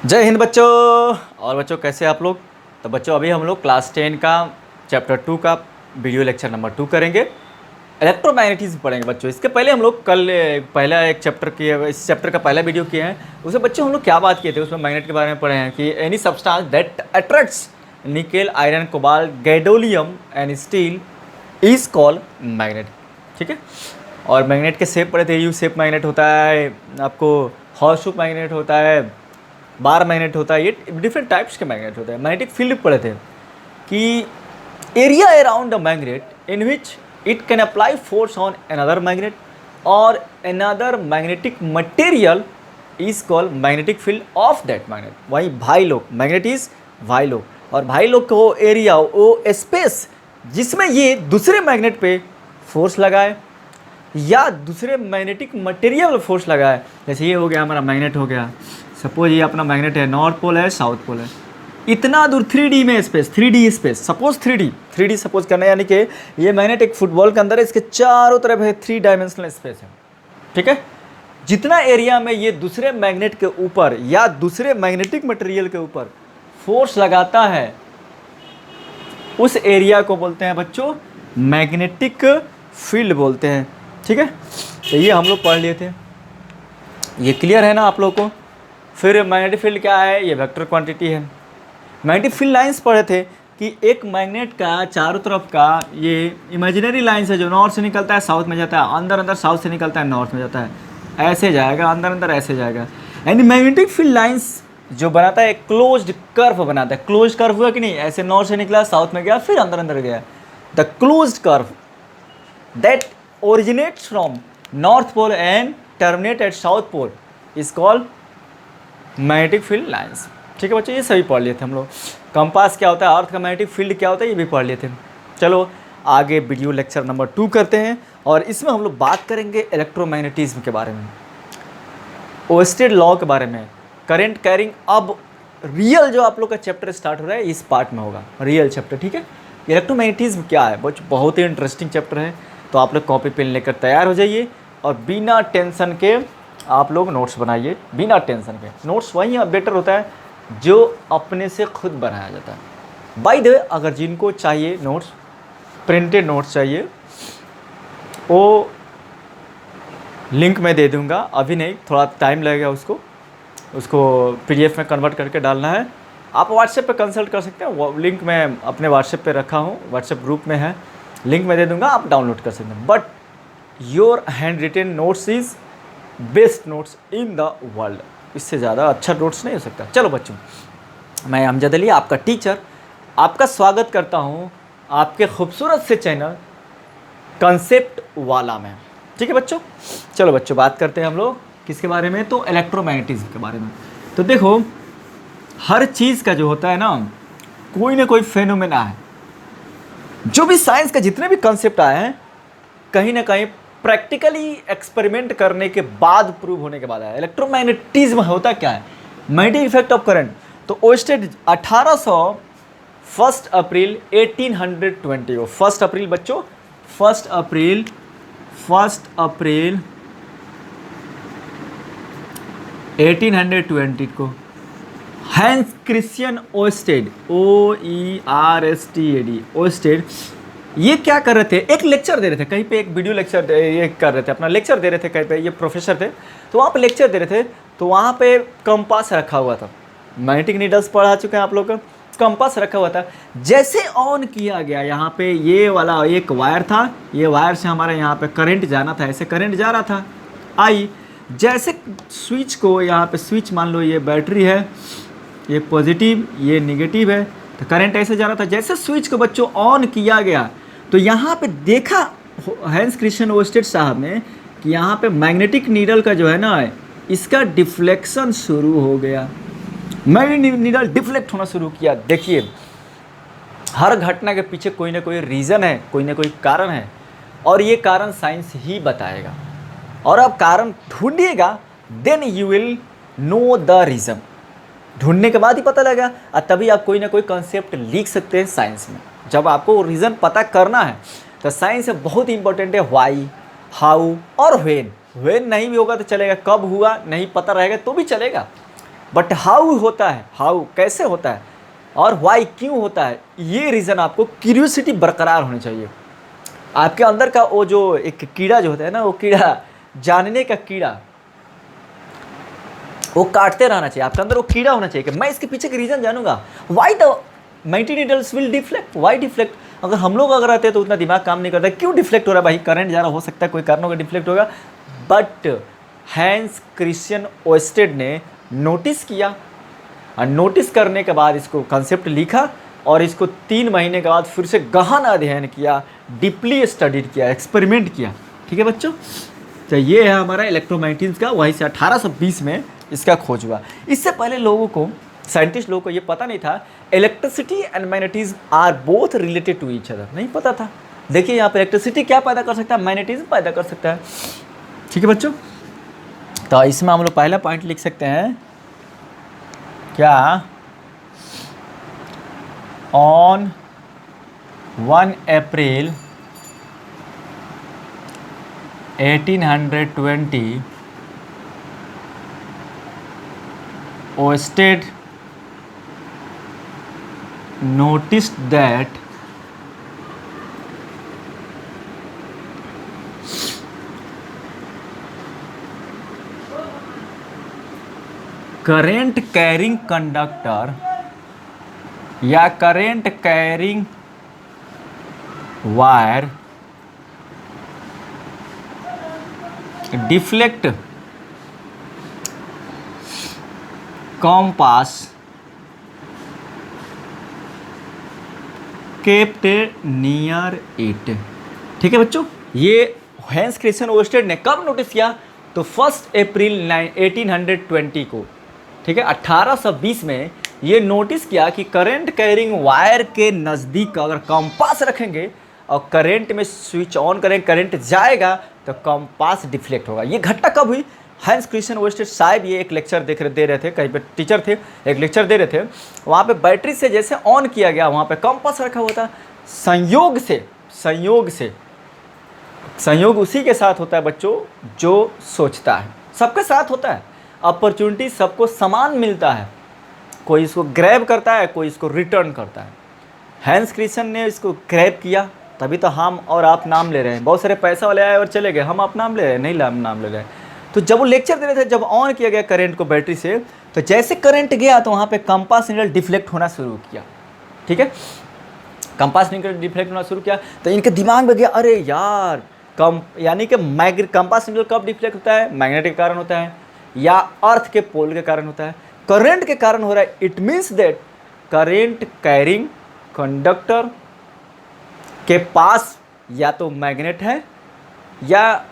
जय हिंद बच्चों। और बच्चों कैसे आप लोग। तो बच्चों अभी हम लोग क्लास 10 का चैप्टर 2 का वीडियो लेक्चर नंबर 2 करेंगे। इलेक्ट्रोमैग्नेटिज्म पढ़ेंगे बच्चों। इसके पहले हम लोग कल पहला एक चैप्टर किए, इस चैप्टर का पहला वीडियो किए हैं। उसमें बच्चों हम लोग क्या बात किए थे, उसमें मैग्नेट के बारे में पढ़े हैं कि any substance that attracts nickel, iron, cobalt, gadolinium and steel is called magnet. ठीक है। और मैग्नेट के शेप पढ़े थे। यू शेप मैग्नेट होता है, आपको हॉर्स शू मैग्नेट होता है, बार मैग्नेट होता है। ये डिफरेंट टाइप्स के मैग्नेट होते हैं। मैग्नेटिक फील्ड पढ़े थे कि area around the magnet in which it can apply force on another magnet और another magnetic material is called magnetic field of that magnet. वही भाई लोग, मैग्नेट इज भाई लोग, और भाई लोग को एरिया, वो स्पेस जिसमें ये दूसरे मैग्नेट पे फोर्स लगाए या दूसरे मैग्नेटिक मटेरियल फोर्स लगाए। जैसे ये हो गया हमारा मैग्नेट हो गया, सपोज ये अपना मैग्नेट है, नॉर्थ पोल है, साउथ पोल है, इतना दूर 3D में space, 3D space, suppose 3D suppose करना, यानी कि ये मैग्नेट एक फुटबॉल के अंदर है, इसके चारों तरफ है 3 डायमेंशनल स्पेस है। ठीक है। जितना एरिया में ये दूसरे मैग्नेट के ऊपर या दूसरे मैग्नेटिक मटेरियल के ऊपर फोर्स लगाता है, उस एरिया को बोलते हैं बच्चों मैग्नेटिक फील्ड बोलते हैं। ठीक है। तो ये हम लोग पढ़ लिए थे, ये क्लियर है ना आप लोगों को। फिर मैग्नेटिक फील्ड क्या है, ये वेक्टर क्वांटिटी है। मैग्नेटिक फील्ड लाइंस पढ़े थे कि एक मैग्नेट का चारों तरफ का ये इमेजिनरी लाइंस है, जो नॉर्थ से निकलता है साउथ में जाता है, अंदर अंदर साउथ से निकलता है नॉर्थ में जाता है, ऐसे जाएगा, अंदर अंदर ऐसे जाएगा। यानी मैग्नेटिक फील्ड लाइंस जो बनाता है क्लोज्ड कर्व बनाता है। क्लोज्ड कर्व हुआ कि नहीं, ऐसे नॉर्थ से निकला, साउथ में गया, फिर अंदर अंदर गया। The closed curve that originates from north pole and terminate at south pole is called magnetic field lines। ठीक है बच्चों, ये सभी पढ़ लिए थे हम लोग। कंपास क्या होता है, अर्थ का मैग्नेटिक फील्ड क्या होता है, ये भी पढ़ लिए थे। चलो आगे वीडियो लेक्चर नंबर 2 करते हैं, और इसमें हम लोग बात करेंगे इलेक्ट्रोमैग्नेटिज्म के बारे में, ओस्टेड लॉ के बारे में, करंट कैरिंग। अब रियल जो आप लोग का चैप्टर स्टार्ट हो रहा है इस पार्ट में होगा, रियल चैप्टर। ठीक है। इलेक्ट्रोमैग्नेटिज्म क्या है, बहुत ही इंटरेस्टिंग चैप्टर है। तो आप लोग कॉपी पेन लेकर तैयार हो जाइए और बिना टेंशन के आप लोग नोट्स बनाइए। बिना टेंशन के नोट्स वही बेटर होता है जो अपने से खुद बनाया जाता है। बाय द वे, अगर जिनको चाहिए नोट्स, प्रिंटेड नोट्स चाहिए, वो लिंक मैं दे दूंगा। अभी नहीं, थोड़ा टाइम लगेगा उसको PDF में कन्वर्ट करके डालना है। आप व्हाट्सएप पे कंसल्ट कर सकते हैं, वो लिंक मैं अपने व्हाट्सएप पे रखा हूँ, व्हाट्सएप ग्रुप में है, लिंक मैं दे दूंगा, आप डाउनलोड कर सकते हैं। But your hand retain notes is best notes in the world. इससे ज़्यादा अच्छा नोट्स नहीं हो सकता। चलो बच्चों, मैं अमजद अली आपका टीचर आपका स्वागत करता हूँ आपके खूबसूरत से चैनल कंसेप्ट वाला में। ठीक है बच्चों। चलो बच्चों, बात करते हैं हम लोग किसके बारे में, तो इलेक्ट्रोमैग्नेटिज्म के बारे में। तो देखो, हर चीज़ का जो होता है ना कोई फेनोमेना है। जो भी साइंस का जितने भी कंसेप्ट आए हैं, कहीं ना कहीं प्रैक्टिकली एक्सपेरिमेंट करने के बाद, प्रूव होने के बाद आया। इलेक्ट्रोमैग्नेटिज्म होता क्या है, मैग्नेटिक इफेक्ट ऑफ करंट। तो ओस्टेड 1 अप्रैल 1820 को, 1 अप्रैल बच्चों, 1 अप्रैल 1820 को Hans Christian ousted, OERSTED, ousted, ये क्या कर रहे थे, एक लेक्चर दे रहे थे कहीं पे, एक वीडियो लेक्चर ये कर रहे थे, अपना लेक्चर दे रहे थे कहीं पे, ये प्रोफेसर थे, तो वहाँ पे लेक्चर दे रहे थे। तो वहाँ पे कंपास रखा हुआ था, मैग्नेटिक नीडल्स पढ़ा चुके हैं आप लोग, कंपास रखा हुआ था। जैसे ऑन किया गया, यहाँ पे ये वाला एक वायर था, ये वायर से हमारे यहाँ पे करंट जाना था, ऐसे करंट जा रहा था। जैसे स्विच को, यहाँ पे स्विच मान लो ये बैटरी है, ये पॉजिटिव, ये निगेटिव है, तो करंट ऐसे जा रहा था। जैसे स्विच को बच्चों ऑन किया गया, तो यहाँ पे देखा हैंस क्रिश्चियन ओस्टेड साहब ने कि यहाँ पे मैग्नेटिक नीडल का जो है ना, इसका डिफ्लेक्शन शुरू हो गया। मैग्नेटिक नीडल डिफ्लेक्ट होना शुरू किया। देखिए, हर घटना के पीछे कोई ना कोई रीज़न है, कोई ना कोई कारण है, और ये कारण साइंस ही बताएगा। और अब कारण ढूंढिएगा, then you will know the reason. ढूंढने के बाद ही पता लगा, और तभी आप कोई ना कोई कॉन्सेप्ट लिख सकते हैं साइंस में। जब आपको रीज़न पता करना है, तो साइंस बहुत ही इंपॉर्टेंट है, व्हाई, हाउ और व्हेन। व्हेन नहीं भी होगा तो चलेगा, कब हुआ नहीं पता रहेगा तो भी चलेगा, बट हाउ होता है, हाउ कैसे होता है और वाई क्यों होता है, ये रीज़न आपको क्यूरियोसिटी बरकरार होनी चाहिए। आपके अंदर का वो जो एक कीड़ा जो होता है ना, वो कीड़ा, जानने का कीड़ा, वो काटते रहना चाहिए। आपके अंदर वो कीड़ा होना चाहिए कि मैं इसके पीछे का रीज़न जानूंगा। Why the magnetic needles will deflect, why deflect. अगर हम लोग अगर रहते तो उतना दिमाग काम नहीं करता, क्यों डिफ्लेक्ट हो रहा है भाई, करंट जा रहा हो सकता है, कोई कारण होगा डिफ्लेक्ट होगा। बट हैंस क्रिश्चियन ओस्टेड ने नोटिस किया, और नोटिस करने के बाद इसको कंसेप्ट लिखा, और इसको 3 महीने के बाद फिर से गहन अध्ययन किया, डीपली स्टडीड किया, एक्सपेरिमेंट किया। ठीक है बच्चों, तो ये है हमारा इलेक्ट्रोमैग्नेटिज्म का, वहीं से 1820 में इसका खोज हुआ। इससे पहले लोगों को, साइंटिस्ट लोगों को ये पता नहीं था electricity and magnetism are both related to each other, नहीं पता था। देखिए यहाँ पे इलेक्ट्रिसिटी क्या पैदा कर सकता है, मैग्नेटिज्म पैदा कर सकता है। ठीक है बच्चों, तो इसमें हम लोग पहला पॉइंट लिख सकते हैं क्या, on 1 April 1820 Oersted noticed that current carrying conductor या current carrying wire deflect compass kept near it। ठीक है बच्चों, ये हैंस क्रिश्चियन ओस्टेड ने कब नोटिस किया, तो 1 अप्रैल 1820 को। ठीक है, 1820 में ये नोटिस किया कि करंट कैरिंग वायर के नज़दीक अगर कंपास रखेंगे और करंट में स्विच ऑन करें, करंट जाएगा तो कंपास डिफ्लेक्ट होगा। ये घटना कब हुई, हैंस क्रिश्चियन ओस्टेड साहब ये एक लेक्चर दे रहे थे, कहीं पे टीचर थे, एक लेक्चर दे रहे थे, वहाँ पे बैटरी से जैसे ऑन किया गया, वहाँ पे कंपास रखा हुआ था। संयोग उसी के साथ होता है बच्चों जो सोचता है, सबके साथ होता है। अपॉर्चुनिटी सबको समान मिलता है, कोई इसको ग्रैब करता है, कोई इसको रिटर्न करता है। हैंस क्रिश्चियन ने इसको ग्रैब किया, तभी तो हम और आप नाम ले रहे हैं। बहुत सारे पैसा वाले आए और चले गए, हम आप नाम ले रहे हैं, नहीं नाम ले रहे हैं। तो जब वो लेक्चर दे रहे थे, जब ऑन किया गया करंट को बैटरी से, तो जैसे करंट गया तो वहाँ पे कंपास निडल डिफ्लेक्ट होना शुरू किया। ठीक है, कंपास निडल डिफ्लेक्ट होना शुरू किया तो इनके दिमाग में गया, अरे यार यानी कि कंपास निडल कब डिफ्लेक्ट होता है, मैग्नेटिक के कारण होता है या अर्थ के पोल के कारण होता है, करंट के कारण हो रहा है। It means that current carrying conductor के पास या तो मैग्नेट है, या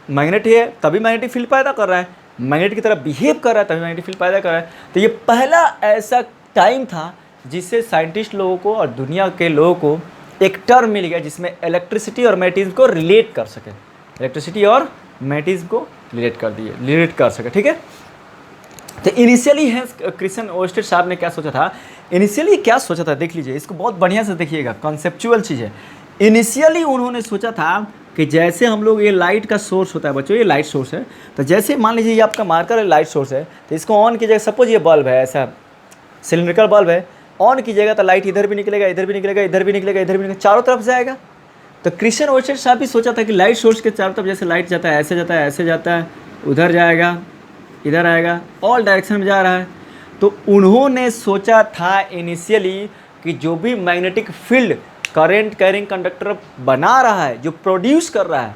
मैग्नेट है तभी मैग्नेटिक फील्ड पैदा कर रहा है, मैग्नेट की तरह बिहेव कर रहा है तभी मैग्नेटिक फील्ड पैदा कर रहा है। तो ये पहला ऐसा टाइम था जिससे साइंटिस्ट लोगों को और दुनिया के लोगों को एक टर्म मिल गया जिसमें इलेक्ट्रिसिटी और मैग्नेटिज्म को रिलेट कर सके, इलेक्ट्रिसिटी और मैग्नेटिज्म को रिलेट कर सके। ठीक है, तो इनिशियली है क्रिश्चियन ओस्टेड साहब ने क्या सोचा था, इनिशियली क्या सोचा था देख लीजिए, इसको बहुत बढ़िया से देखिएगा, कॉन्सेप्चुअल चीज़ है। इनिशियली उन्होंने सोचा था कि जैसे हम लोग, ये लाइट का सोर्स होता है बच्चों, ये लाइट सोर्स है, तो जैसे मान लीजिए ये आपका मार्कर है, लाइट सोर्स है, तो इसको ऑन कीजिएगा, सपोज ये बल्ब है, ऐसा सिलिंड्रिकल बल्ब है, ऑन कीजिएगा तो लाइट इधर भी निकलेगा, इधर भी निकलेगा, इधर भी निकलेगा, इधर भी निकलेगा, चारों तरफ जाएगा। तो क्रिश्चियन ओस्टेड साहब भी सोचा था कि लाइट सोर्स के चारों तरफ जैसे लाइट जाता है, ऐसे जाता है, ऐसे जाता है, उधर जाएगा, इधर आएगा, ऑल डायरेक्शन में जा रहा है। तो उन्होंने सोचा था इनिशियली कि जो भी magnetic field current carrying conductor बना रहा है, जो प्रोड्यूस कर रहा है,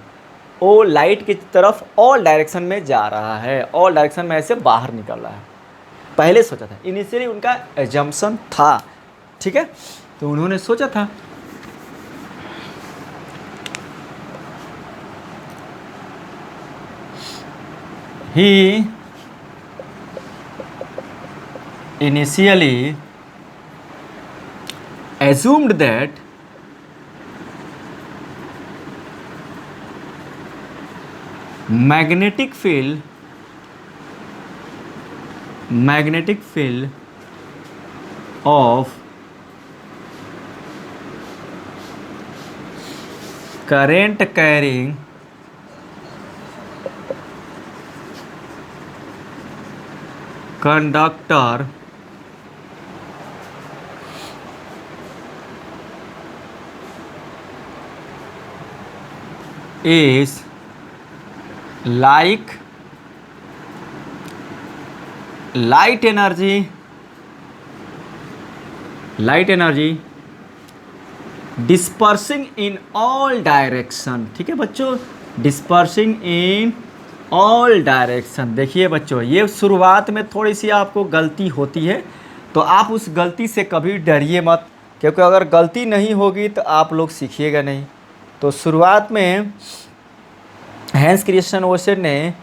वो लाइट की तरफ ऑल डायरेक्शन में जा रहा है, ऑल डायरेक्शन में ऐसे बाहर निकल रहा है। पहले सोचा था, इनिशियली उनका एजम्पशन था। ठीक है, तो उन्होंने सोचा था ही initially assumed that magnetic field of current carrying conductor is like light energy dispersing in all direction। ठीक है बच्चों, dispersing in all direction। देखिए बच्चों, ये शुरुआत में थोड़ी सी आपको गलती होती है, तो आप उस गलती से कभी डरिए मत, क्योंकि अगर गलती नहीं होगी तो आप लोग सीखिएगा नहीं। तो शुरुआत में हैंस क्रिश्चियन ओर्सेट ने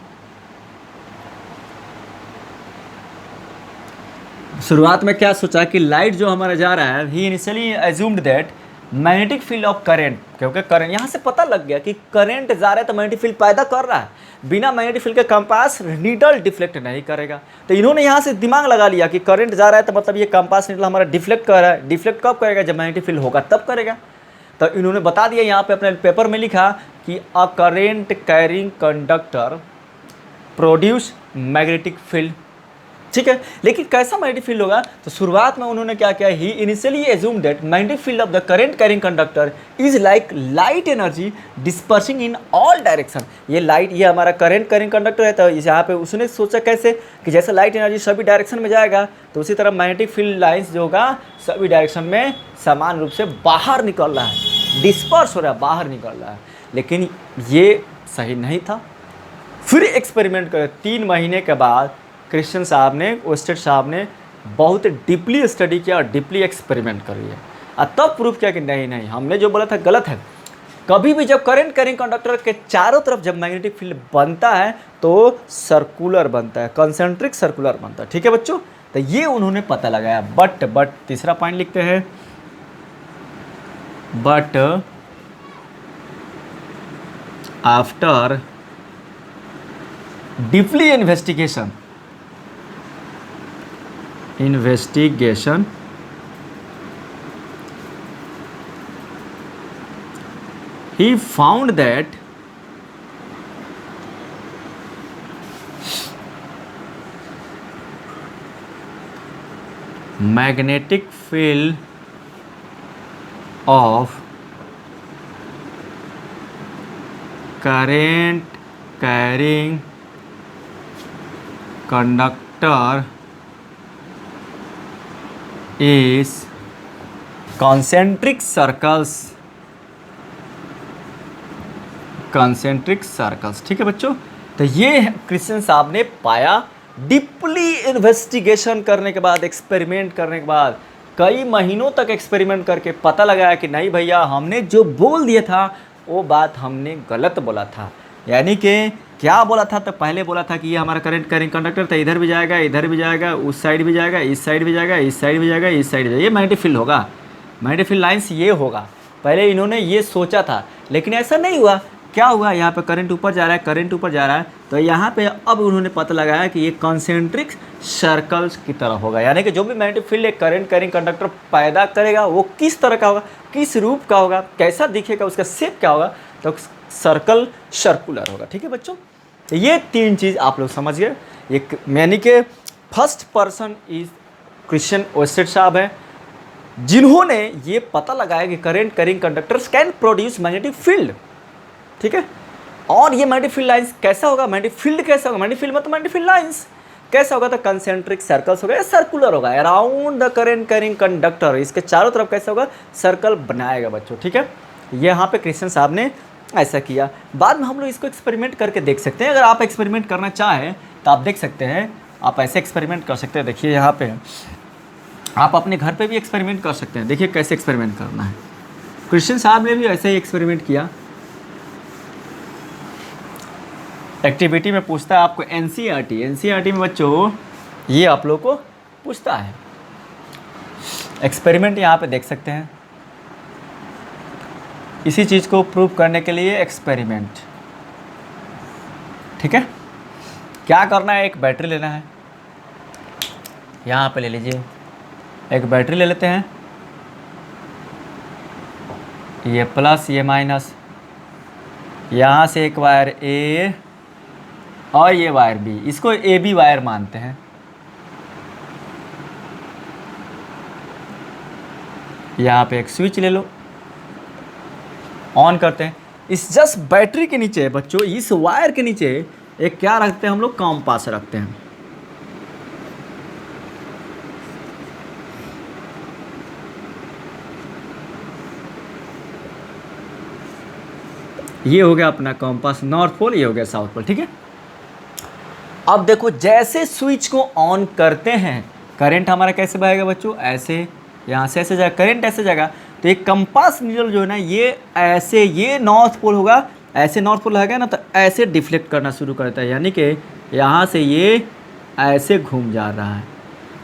शुरुआत में क्या सोचा कि लाइट जो हमारा जा रहा है, ही initially assumed that magnetic field of current, क्योंकि करंट यहाँ से पता लग गया कि करंट जा रहा है तो मैग्नेटिक फील्ड पैदा कर रहा है, बिना मैग्नेटिक फील्ड के कंपास नीडल डिफ्लेक्ट नहीं करेगा। तो इन्होंने यहाँ से दिमाग लगा लिया कि करंट जा रहा है तो मतलब ये कंपास नीडल हमारा डिफ्लेक्ट कर रहा है। डिफ्लेक्ट कब करेगा? जब मैग्नेटिक फील्ड होगा तब करेगा। तो इन्होंने बता दिया, यहाँ पे अपने पेपर में लिखा कि अ current carrying conductor produce magnetic field. ठीक है, लेकिन कैसा मैग्नेटिक फील्ड होगा? तो शुरुआत में उन्होंने क्या किया, ही initially assume that magnetic field of the current carrying conductor is like light energy dispersing in all direction. ये लाइट, ये हमारा करंट कैरिंग कंडक्टर है, तो यहाँ पे उसने सोचा कैसे कि जैसे लाइट एनर्जी सभी डायरेक्शन में जाएगा, तो उसी तरह मैग्नेटिक फील्ड लाइन्स जो होगा सभी डायरेक्शन में समान रूप से बाहर निकल रहा है, डिस्पर्स हो रहा है, बाहर निकल रहा है। लेकिन ये सही नहीं था। फिर एक्सपेरिमेंट करे 3 महीने के बाद क्रिश्चियन साहब ने, ओस्टेड साहब ने बहुत डीपली स्टडी किया और डीपली एक्सपेरिमेंट कर लिया, और तब प्रूफ किया कि नहीं, हमने जो बोला था गलत है। कभी भी जब करंट कैरिंग कंडक्टर के चारों तरफ जब मैग्नेटिक फील्ड बनता है तो सर्कुलर बनता है, कंसेंट्रिक सर्कुलर बनता है। ठीक है बच्चों, तो ये उन्होंने पता लगाया। बट तीसरा पॉइंट लिखते हैं, but after deeply investigation he found that magnetic field of current carrying conductor is concentric circles। ठीक है बच्चों, तो ये क्रिश्चियन साहब ने पाया डीपली इन्वेस्टिगेशन करने के बाद, एक्सपेरिमेंट करने के बाद, कई महीनों तक एक्सपेरिमेंट करके पता लगाया कि नहीं भैया, हमने जो बोल दिया था वो बात हमने गलत बोला था। यानी कि क्या बोला था? तो पहले बोला था कि ये हमारा करंट कैरिंग कंडक्टर था, इधर भी जाएगा, इधर भी जाएगा, उस साइड भी जाएगा, इस साइड भी जाएगा, इस साइड भी जाएगा, इस साइड भी जाएगा, ये मैग्नेटिक फील्ड होगा, मैग्नेटिक फील्ड लाइन्स ये होगा। पहले इन्होंने ये सोचा था, लेकिन ऐसा नहीं हुआ। क्या हुआ? यहाँ पे करंट ऊपर जा रहा है, करंट ऊपर जा रहा है, तो यहाँ पे अब उन्होंने पता लगाया कि ये कॉन्सेंट्रिक सर्कल्स की तरह होगा। यानी कि जो भी मैग्नेटिक फील्ड एक करंट कैरिंग कंडक्टर पैदा करेगा वो किस तरह का होगा, किस रूप का होगा, कैसा दिखेगा, उसका शेप क्या होगा, तो सर्कल सर्कुलर होगा। ठीक है बच्चों, तो ये 3 चीज़ आप लोग समझ गए। एक यानी कि first person is Christian ousted साहब है, जिन्होंने ये पता लगाया कि current carrying conductors can produce magnetic field. ठीक है, और ये मैग्नेटिक फील्ड लाइंस कैसा होगा, मैग्नेटिक फील्ड कैसा होगा, मैग्नेटिक फील्ड मतलब मैग्नेटिक फील्ड लाइंस कैसा होगा, तो कंसेंट्रिक सर्कल्स होगा या सर्कुलर होगा around the current carrying conductor. इसके चारों तरफ कैसा होगा, सर्कल बनाएगा बच्चों। ठीक है, यहाँ पे क्रिश्चियन साहब ने ऐसा किया। बाद में हम लोग इसको एक्सपेरिमेंट करके देख सकते हैं। अगर आप एक्सपेरिमेंट करना चाहें तो आप देख सकते हैं, आप ऐसे एक्सपेरिमेंट कर सकते हैं। देखिए यहाँ पे आप अपने घर पे भी एक्सपेरिमेंट कर सकते हैं। देखिए कैसे एक्सपेरिमेंट करना है। क्रिश्चियन साहब ने भी ऐसे ही एक्सपेरिमेंट किया। एक्टिविटी में पूछता है आपको एनसीईआरटी में बच्चों ये आप लोग को पूछता है। एक्सपेरिमेंट यहाँ पे देख सकते हैं। इसी चीज़ को प्रूव करने के लिए एक्सपेरिमेंट। ठीक है, क्या करना है, एक बैटरी लेना है। यहाँ पे ले लीजिए, एक बैटरी ले लेते हैं, ये प्लस ये माइनस, यहाँ से एक वायर ए और ये वायर बी, इसको ए बी वायर मानते हैं। यहाँ पे एक स्विच ले लो, ऑन करते हैं। इस जस्ट बैटरी के नीचे बच्चों, इस वायर के नीचे एक क्या रखते हैं हम लोग, कॉम्पास रखते हैं। ये हो गया अपना कॉम्पास, नॉर्थ पोल, ये हो गया साउथ पोल, ठीक है। अब देखो जैसे स्विच को ऑन करते हैं करंट हमारा कैसे बहेगा बच्चों, ऐसे, यहाँ से ऐसे जाएगा करंट, ऐसे जाएगा। तो एक कंपास नीडल जो है ना, ये ऐसे, ये नॉर्थ पोल होगा, ऐसे नॉर्थ पोल रहेगा ना, तो ऐसे डिफ्लेक्ट करना शुरू करता है, यानी कि यहाँ से ये ऐसे घूम जा रहा है,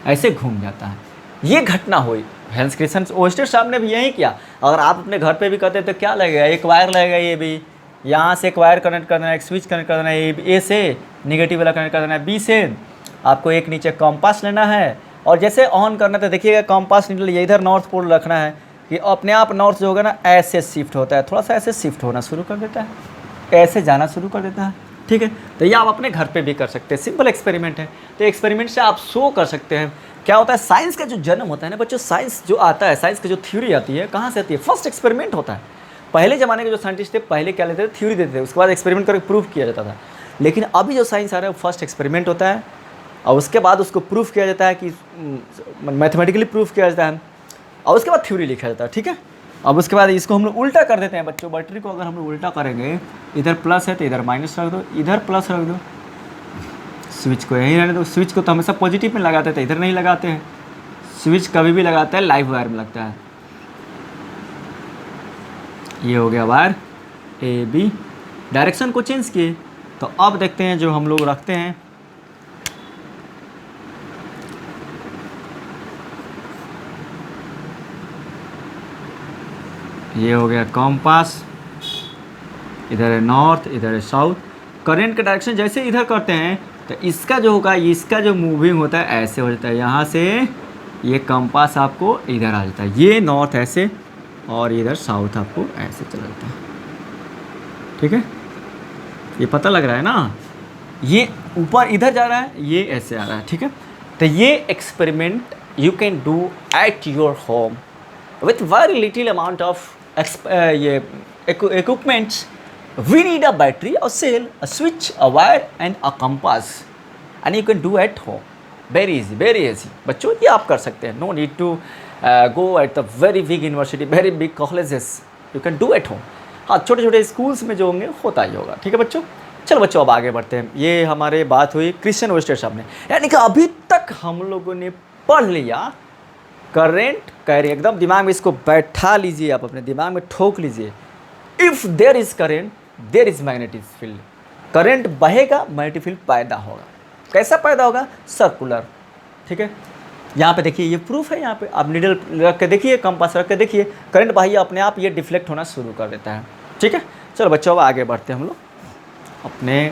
ऐसे घूम जाता है। ये घटना हुई। हेंस क्रिस्टियन ओस्टेड साहब ने भी यही किया। अगर आप अपने घर पे भी करते तो क्या लगेगा, एक वायर लगेगा, ये भी यहाँ से एक वायर कनेक्ट करना है, एक स्विच कनेक्ट करना है, ए से निगेटिव वाला कनेक्ट करना है, बी से आपको एक नीचे कॉम्पास लेना है, और जैसे ऑन करना तो देखिएगा कॉम्पास नीडल ये इधर नॉर्थ पोल रखना है कि अपने आप नॉर्थ जो होगा ना ऐसे शिफ्ट होता है, थोड़ा सा ऐसे शिफ्ट होना शुरू कर देता है, ऐसे जाना शुरू कर देता है, ठीक है। तो ये आप अपने घर पे भी कर सकते हैं, सिंपल एक्सपेरिमेंट है। तो एक्सपेरिमेंट से आप शो कर सकते हैं क्या होता है। साइंस का जो जन्म होता है ना बच्चों, साइंस जो आता है, साइंस की जो थ्योरी आती है, कहाँ से आती है, फर्स्ट एक्सपेरिमेंट होता है। पहले ज़माने के जो साइंटिस्ट थे पहले क्या लेते थे, थ्योरी देते थे, उसके बाद एक्सपेरिमेंट करके प्रूफ किया जाता था। लेकिन अभी जो साइंस आ रहा है वो फर्स्ट एक्सपेरिमेंट होता है, और उसके बाद उसको प्रूफ किया जाता है कि मैथमेटिकली प्रूफ किया जाता है, और उसके बाद थ्योरी लिखा जाता है, ठीक है। अब उसके बाद इसको हम लोग उल्टा कर देते हैं बच्चों। बैटरी को अगर हम लोग उल्टा करेंगे, इधर प्लस है तो इधर माइनस रख दो, इधर प्लस रख दो, स्विच को यहीं रहने दो। स्विच को तो हमेशा पॉजिटिव में लगाते थे, इधर नहीं लगाते हैं। स्विच कभी भी लगाता है लाइव वायर में लगता है। ये हो गया वायर ए बी, डायरेक्शन को चेंज किए। तो अब देखते हैं जो हम लोग रखते हैं, ये हो गया कॉम्पास, इधर है नॉर्थ, इधर है साउथ। करंट का डायरेक्शन जैसे इधर करते हैं तो इसका जो होगा, इसका जो मूविंग होता है ऐसे हो जाता है, यहाँ से ये कंपास आपको इधर आ जाता है, ये नॉर्थ ऐसे और इधर साउथ आपको ऐसे चला जाता है, ठीक है। ये पता लग रहा है ना, ये ऊपर इधर जा रहा है, ये ऐसे आ रहा है, ठीक है। तो ये experiment you can do at your home with very little amount of equipments. We need a battery, a cell, a switch, a wire and a compass, and you can do at home. Very easy, very easy. बच्चों ये आप कर सकते हैं. No need to go at the very big university, very big colleges. You can do at home. हाँ, छोटे छोटे schools में जो होंगे होता ही होगा, ठीक है बच्चों। चलो बच्चों अब आगे बढ़ते हैं। ये हमारे बात हुई क्रिस्टियन ओस्टेड साहब ने, यानी कि अभी तक हम लोगों ने पढ़ लिया करेंट कैरी। एकदम दिमाग में इसको बैठा लीजिए, आप अपने दिमाग में ठोक लीजिए। If there is current there is magnetic field. Current बहेगा, मैग्नेटिक फील्ड पैदा होगा। कैसा पैदा होगा, सर्कुलर, ठीक है। यहाँ पे देखिए ये प्रूफ है, यहाँ पे आप नीडल रख के देखिए, कंपास रख के देखिए, करंट बहिए अपने आप ये डिफ्लेक्ट होना शुरू कर देता है, ठीक है। चलो बच्चों अब आगे बढ़ते हैं हम लोग अपने।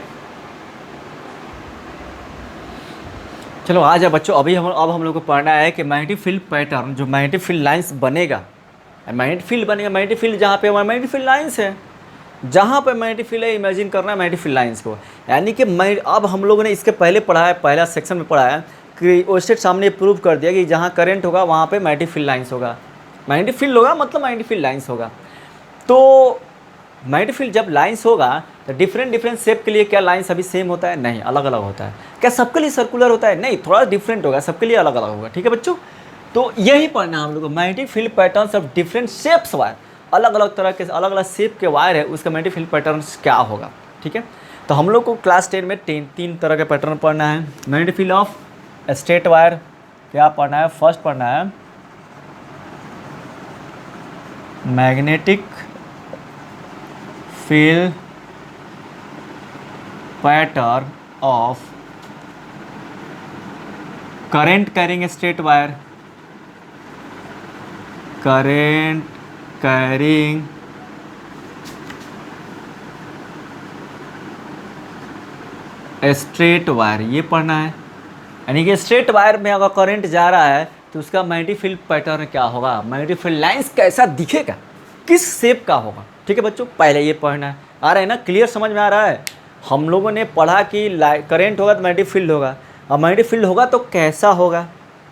चलो आ जाए बच्चों, अब हम लोग को पढ़ना है कि मैग्नेटिक फील्ड पैटर्न, जो मैग्नेटिक फील्ड लाइंस बनेगा, मैग्नेटिक फील्ड बनेगा, मैग्नेटिक फील्ड जहाँ पे मैग्नेटिक फील्ड लाइंस है, जहाँ पे मैग्नेटिक फील्ड है, इमेजिन करना है मैग्नेटिक फील्ड लाइंस को। यानी कि अब हम लोगों ने इसके पहले पढ़ा है, पहला सेक्शन में पढ़ा है कि ओस्टेड सामने प्रूव कर दिया कि जहाँ करंट होगा वहाँ पे मैग्नेटिक फील्ड लाइंस होगा। मैग्नेटिक फील्ड होगा मतलब मैग्नेटिक फील्ड लाइंस होगा। तो मैग्नेटिक फील्ड जब लाइंस होगा तो डिफरेंट शेप के लिए क्या लाइंस अभी सेम होता है, नहीं, अलग अलग होता है। क्या सबके लिए सर्कुलर होता है, नहीं, थोड़ा डिफरेंट होगा, सबके लिए अलग अलग होगा, ठीक है बच्चों। तो यही पढ़ना है हम लोग को, magnetic field patterns of different shapes wire, अलग अलग तरह के अलग अलग शेप के वायर है, उसका मैग्नेटिक फील्ड पैटर्न्स क्या होगा, ठीक है। तो हम लोग को क्लास 10 में तीन तरह के पैटर्न पढ़ना है। Magnetic field of straight wire क्या पढ़ना है, फर्स्ट पढ़ना है magnetic field pattern of current carrying straight wire, current carrying straight wire, ये पढ़ना है। यानी कि स्ट्रेट वायर में अगर करंट जा रहा है तो उसका मैग्नेटिक फील्ड पैटर्न क्या होगा, मैग्नेटिक फील्ड लाइंस कैसा दिखेगा, किस शेप का होगा, ठीक है बच्चों। पहले ये पढ़ना है, आ रहा है ना, क्लियर समझ में आ रहा है। हम लोगों ने पढ़ा कि करंट होगा तो मैग्नेटिक फील्ड होगा, और मैग्नेटिक फील्ड होगा तो कैसा होगा,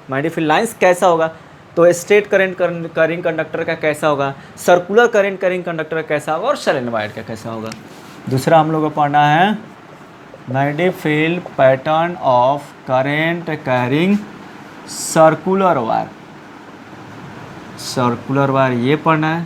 मैग्नेटिक फील्ड लाइंस कैसा होगा। तो स्ट्रेट करंट कैरिंग कंडक्टर का कैसा होगा, सर्कुलर करंट कैरिंग कंडक्टर का कैसा होगा और सोलेनोइड का कैसा होगा। दूसरा हम लोग को पढ़ना है magnetic field pattern of current carrying circular wire. Circular wire ये पढ़ना है।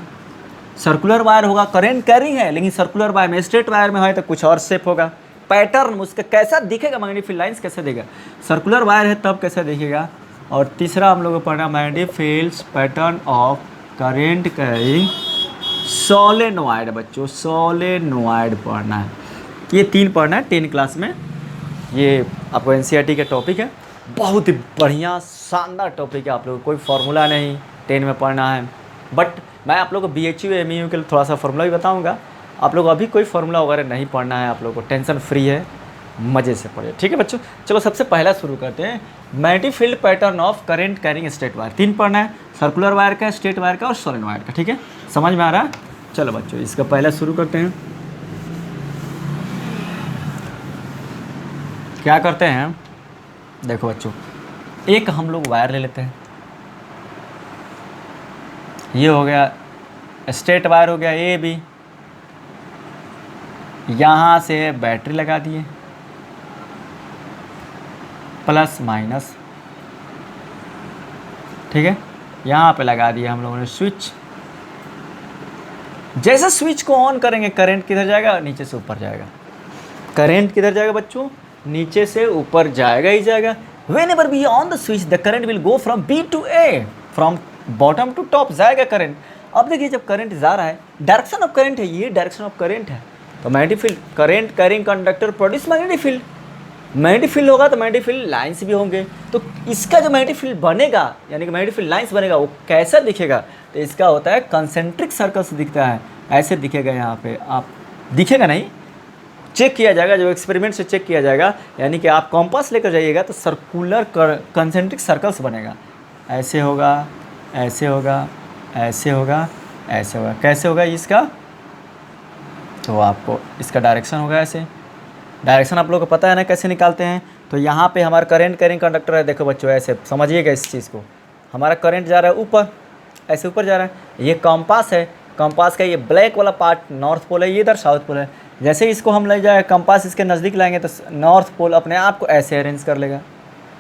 सर्कुलर वायर होगा, करंट कैरिंग है लेकिन सर्कुलर वायर में, स्ट्रेट वायर में है तो कुछ और शेप होगा। पैटर्न उसका कैसा दिखेगा, मैग्नेटिक फील्ड लाइंस कैसे देगा, सर्कुलर वायर है तब कैसा दिखेगा। और तीसरा हम लोग को पढ़ना magnetic field pattern of current carrying solenoid. बच्चों सोलेनोइड पढ़ना है। ये 3 पढ़ना है 10 क्लास में। ये आपको एनसीईआरटी का टॉपिक है, बहुत ही बढ़िया शानदार टॉपिक है। आप लोगों को कोई फार्मूला नहीं 10 में पढ़ना है, बट मैं आप लोगों को BHU MEU के लिए थोड़ा सा फार्मूला भी बताऊंगा। आप लोग अभी कोई फार्मूला वगैरह नहीं पढ़ना है, आप लोगों को टेंशन फ्री है, मज़े से पढ़िए, ठीक है बच्चों। चलो सबसे पहला शुरू करते हैं, magnetic field pattern of current carrying straight wire. 3 पढ़ना है, सर्कुलर वायर का, स्ट्रेट वायर का और सोलेनोइड का, ठीक है, समझ में आ रहा है। चलो बच्चों इसका पहला शुरू करते हैं। क्या करते हैं, देखो बच्चों, एक हम लोग वायर ले लेते हैं। ये हो गया स्ट्रेट वायर, हो गया AB। यहाँ से बैटरी लगा दिए, प्लस माइनस, ठीक है। यहाँ पे लगा दिया हम लोगों ने स्विच। जैसे स्विच को ऑन करेंगे करंट किधर जाएगा, नीचे से ऊपर जाएगा। करंट किधर जाएगा बच्चों, नीचे से ऊपर जाएगा ही जाएगा। Whenever we on the switch, the current will go from B to A, from bottom to top जाएगा करंट। अब देखिए जब करंट जा रहा है, डायरेक्शन ऑफ करंट है, ये डायरेक्शन ऑफ करंट है, तो magnetic field, current carrying conductor produce magnetic field. Magnetic field होगा तो मैग्नेटिक फील्ड लाइंस भी होंगे। तो इसका जो मैग्नेटिक फील्ड बनेगा, यानी कि मैग्नेटिक फील्ड लाइंस बनेगा, वो कैसा दिखेगा, तो इसका होता है कंसेंट्रिक सर्कल्स दिखता है, ऐसे दिखेगा। यहाँ पे आप दिखेगा नहीं, चेक किया जाएगा, जो एक्सपेरिमेंट से चेक किया जाएगा, यानी कि आप कॉम्पास लेकर जाइएगा तो सर्कुलर कंसेंट्रिक सर्कल्स बनेगा। ऐसे होगा, ऐसे होगा, ऐसे होगा, ऐसे होगा। कैसे होगा इसका, तो आपको इसका डायरेक्शन होगा ऐसे। डायरेक्शन आप लोगों को पता है ना कैसे निकालते हैं। तो यहाँ पे हमारा करंट कैरिंग कंडक्टर है, देखो बच्चों ऐसे समझिएगा इस चीज़ को। हमारा करंट जा रहा है ऊपर, ऐसे ऊपर जा रहा है। ये कंपास है, कंपास का ये ब्लैक वाला पार्ट नॉर्थ पोल है, ये इधर साउथ पोल है। जैसे ही इसको हम ले जाए कंपास इसके नज़दीक लाएंगे तो नॉर्थ पोल अपने आप को ऐसे अरेंज कर लेगा।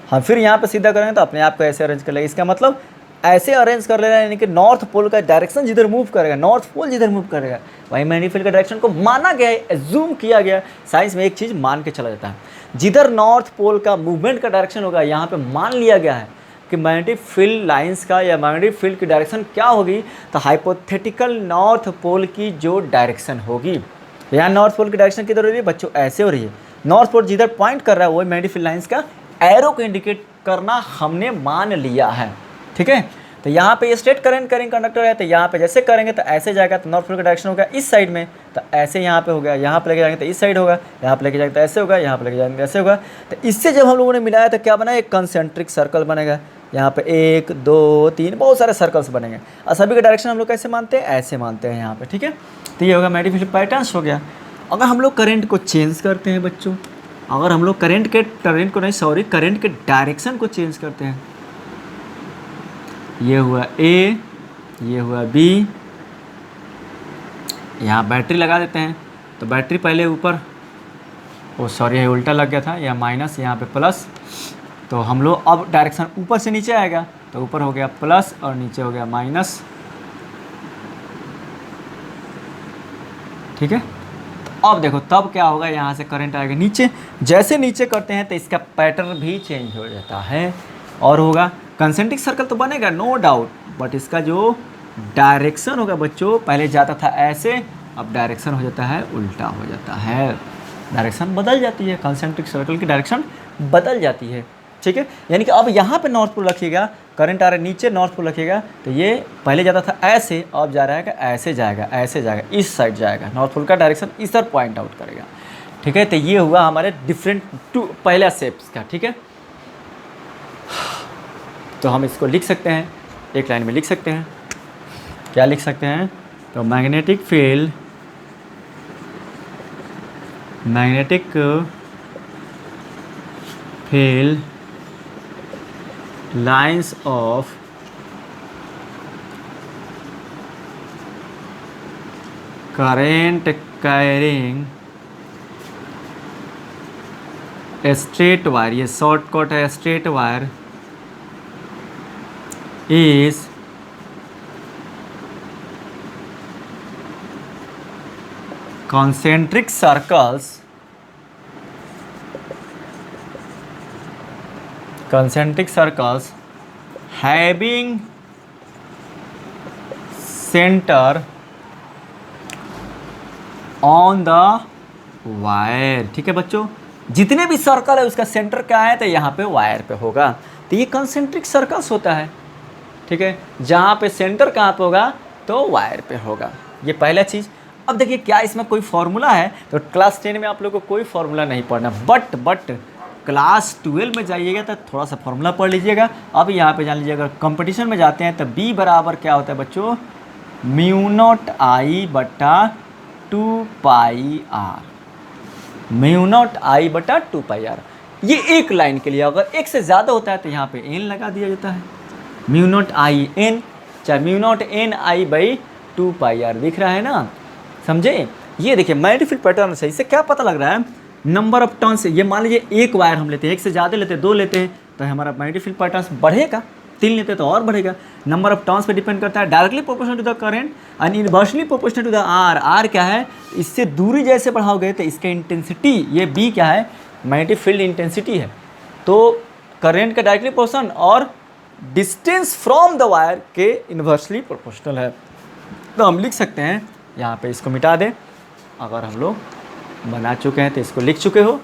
हम फिर यहाँ पे सीधा करेंगे तो अपने आप को ऐसे अरेंज कर लेगा। इसका मतलब ऐसे अरेंज कर लेगा, यानी कि नॉर्थ पोल का डायरेक्शन जिधर मूव करेगा, नॉर्थ पोल जिधर मूव करेगा, वही मैग्नेटिक फील्ड का डायरेक्शन को माना गया है, एज्यूम किया गया। साइंस में एक चीज़ मान के चला जाता है, जिधर नॉर्थ पोल का मूवमेंट का डायरेक्शन होगा, यहाँ पे मान लिया गया है कि मैग्नेटिक फील्ड लाइंस का या मैग्नेटिक फील्ड की डायरेक्शन क्या होगी, तो हाइपोथेटिकल नॉर्थ पोल की जो डायरेक्शन होगी। यहाँ नॉर्थ पोल की डायरेक्शन किधर हो रही है बच्चों, ऐसे हो रही है। नॉर्थ पोल जिधर पॉइंट कर रहा है वही मैग्नेटिक फील्ड लाइंस का एरो को इंडिकेट करना हमने मान लिया है, ठीक है। तो यहाँ पे ये स्ट्रेट करंट कैरिंग कंडक्टर है, तो यहाँ पे जैसे करेंगे तो ऐसे जाएगा, तो नॉर्थ पोल का डायरेक्शन होगा इस साइड में, तो ऐसे यहाँ पे हो गया। यहाँ पे लेके जाएंगे तो इस साइड होगा, यहाँ पे लेके जाएंगे तो ऐसे होगा, यहाँ पे लेके जाएंगे तो ऐसे होगा। तो इससे जब हम लोगों ने मिलाया तो क्या बना, एक कंसेंट्रिक सर्कल बनेगा। यहाँ पे 1 2 3 बहुत सारे सर्कल्स बनेंगे, और सभी का डायरेक्शन हम लोग कैसे मानते हैं, ऐसे मानते हैं यहाँ पे, ठीक है। तो ये होगा मैग्नेटिक फील्ड पैटर्न्स हो गया। अगर हम लोग करंट को चेंज करते हैं बच्चों, अगर हम लोग करंट के डायरेक्शन को चेंज करते हैं, ये हुआ A, ये हुआ B, यहाँ बैटरी लगा देते हैं। तो बैटरी पहले ऊपर, ओ सॉरी ये उल्टा लग गया था, यहाँ माइनस यहाँ पे प्लस। तो हम लोग अब डायरेक्शन ऊपर से नीचे आएगा, तो ऊपर हो गया प्लस और नीचे हो गया माइनस, ठीक है। तो अब देखो तब क्या होगा, यहाँ से करंट आएगा नीचे। जैसे नीचे करते हैं तो इसका पैटर्न भी चेंज हो जाता है और होगा कंसेंट्रिक सर्कल तो बनेगा नो डाउट, बट इसका जो डायरेक्शन होगा बच्चों, पहले जाता था ऐसे, अब डायरेक्शन हो जाता है उल्टा हो जाता है, डायरेक्शन बदल जाती है, कंसेंट्रिक सर्कल की डायरेक्शन बदल जाती है, ठीक है। यानी कि अब यहाँ पे नॉर्थ पोल रखिएगा, करंट आ रहा है नीचे, नॉर्थ पोल रखिएगा, तो ये पहले जाता था ऐसे, अब जा रहा है कि ऐसे जाएगा, ऐसे जाएगा, इस साइड जाएगा। नॉर्थ पोल का डायरेक्शन इस तरह पॉइंट आउट करेगा, ठीक है। तो ये हुआ हमारे डिफरेंट टू पहला शेप्स का, ठीक है। तो हम इसको लिख सकते हैं, एक लाइन में लिख सकते हैं। क्या लिख सकते हैं, तो magnetic field lines of current carrying straight wire, ये शॉर्टकट है, straight wire is concentric circles having center on the wire। ठीक है बच्चों, जितने भी सर्कल है उसका सेंटर क्या है, तो यहाँ पे वायर पे होगा। तो ये कंसेंट्रिक सर्कल्स होता है। ठीक है, जहाँ पे सेंटर कहाँ पे होगा, तो वायर पे होगा। ये पहला चीज़। अब देखिए क्या इसमें कोई फार्मूला है, तो क्लास 10 में आप लोगों को कोई फार्मूला नहीं पढ़ना, बट क्लास 12 में जाइएगा तो थोड़ा सा फार्मूला पढ़ लीजिएगा। अब यहाँ पे जान लीजिएगा, कंपटीशन में जाते हैं तो B बराबर क्या होता है बच्चों, म्यू0 I बटा 2πr, म्यू0 I बटा 2πr। ये एक लाइन के लिए, अगर एक से ज़्यादा होता है तो यहाँ पे n लगा दिया जाता है, म्यू0 I n, चाहे म्यू0 n I बाई 2πr। दिख रहा है ना, समझे। ये देखिए मैग्नेटिक फील्ड पैटर्न से इससे क्या पता लग रहा है, नंबर ऑफ टर्न्स। ये मान लीजिए एक वायर हम लेते हैं, एक से ज़्यादा लेते हैं, 2 लेते हैं, तो हमारा मैग्नेटिक फील्ड पैटर्न बढ़ेगा। 3 लेते हैं तो और बढ़ेगा। नंबर ऑफ टर्न्स पे डिपेंड करता है, directly proportional to the current and inversely proportional to the r. R क्या है, इससे दूरी जैसे बढ़ाओगे तो इसका इंटेंसिटी, ये बी क्या है, मैग्नेटिक फील्ड इंटेंसिटी है। तो करंट का डायरेक्टली प्रोपोर्शनल और डिस्टेंस फ्रॉम द वायर के इनवर्सली प्रोपोर्शनल है। तो हम लिख सकते हैं, यहाँ पे इसको मिटा दें, अगर हम लोग बना चुके हैं तो इसको लिख चुके हो,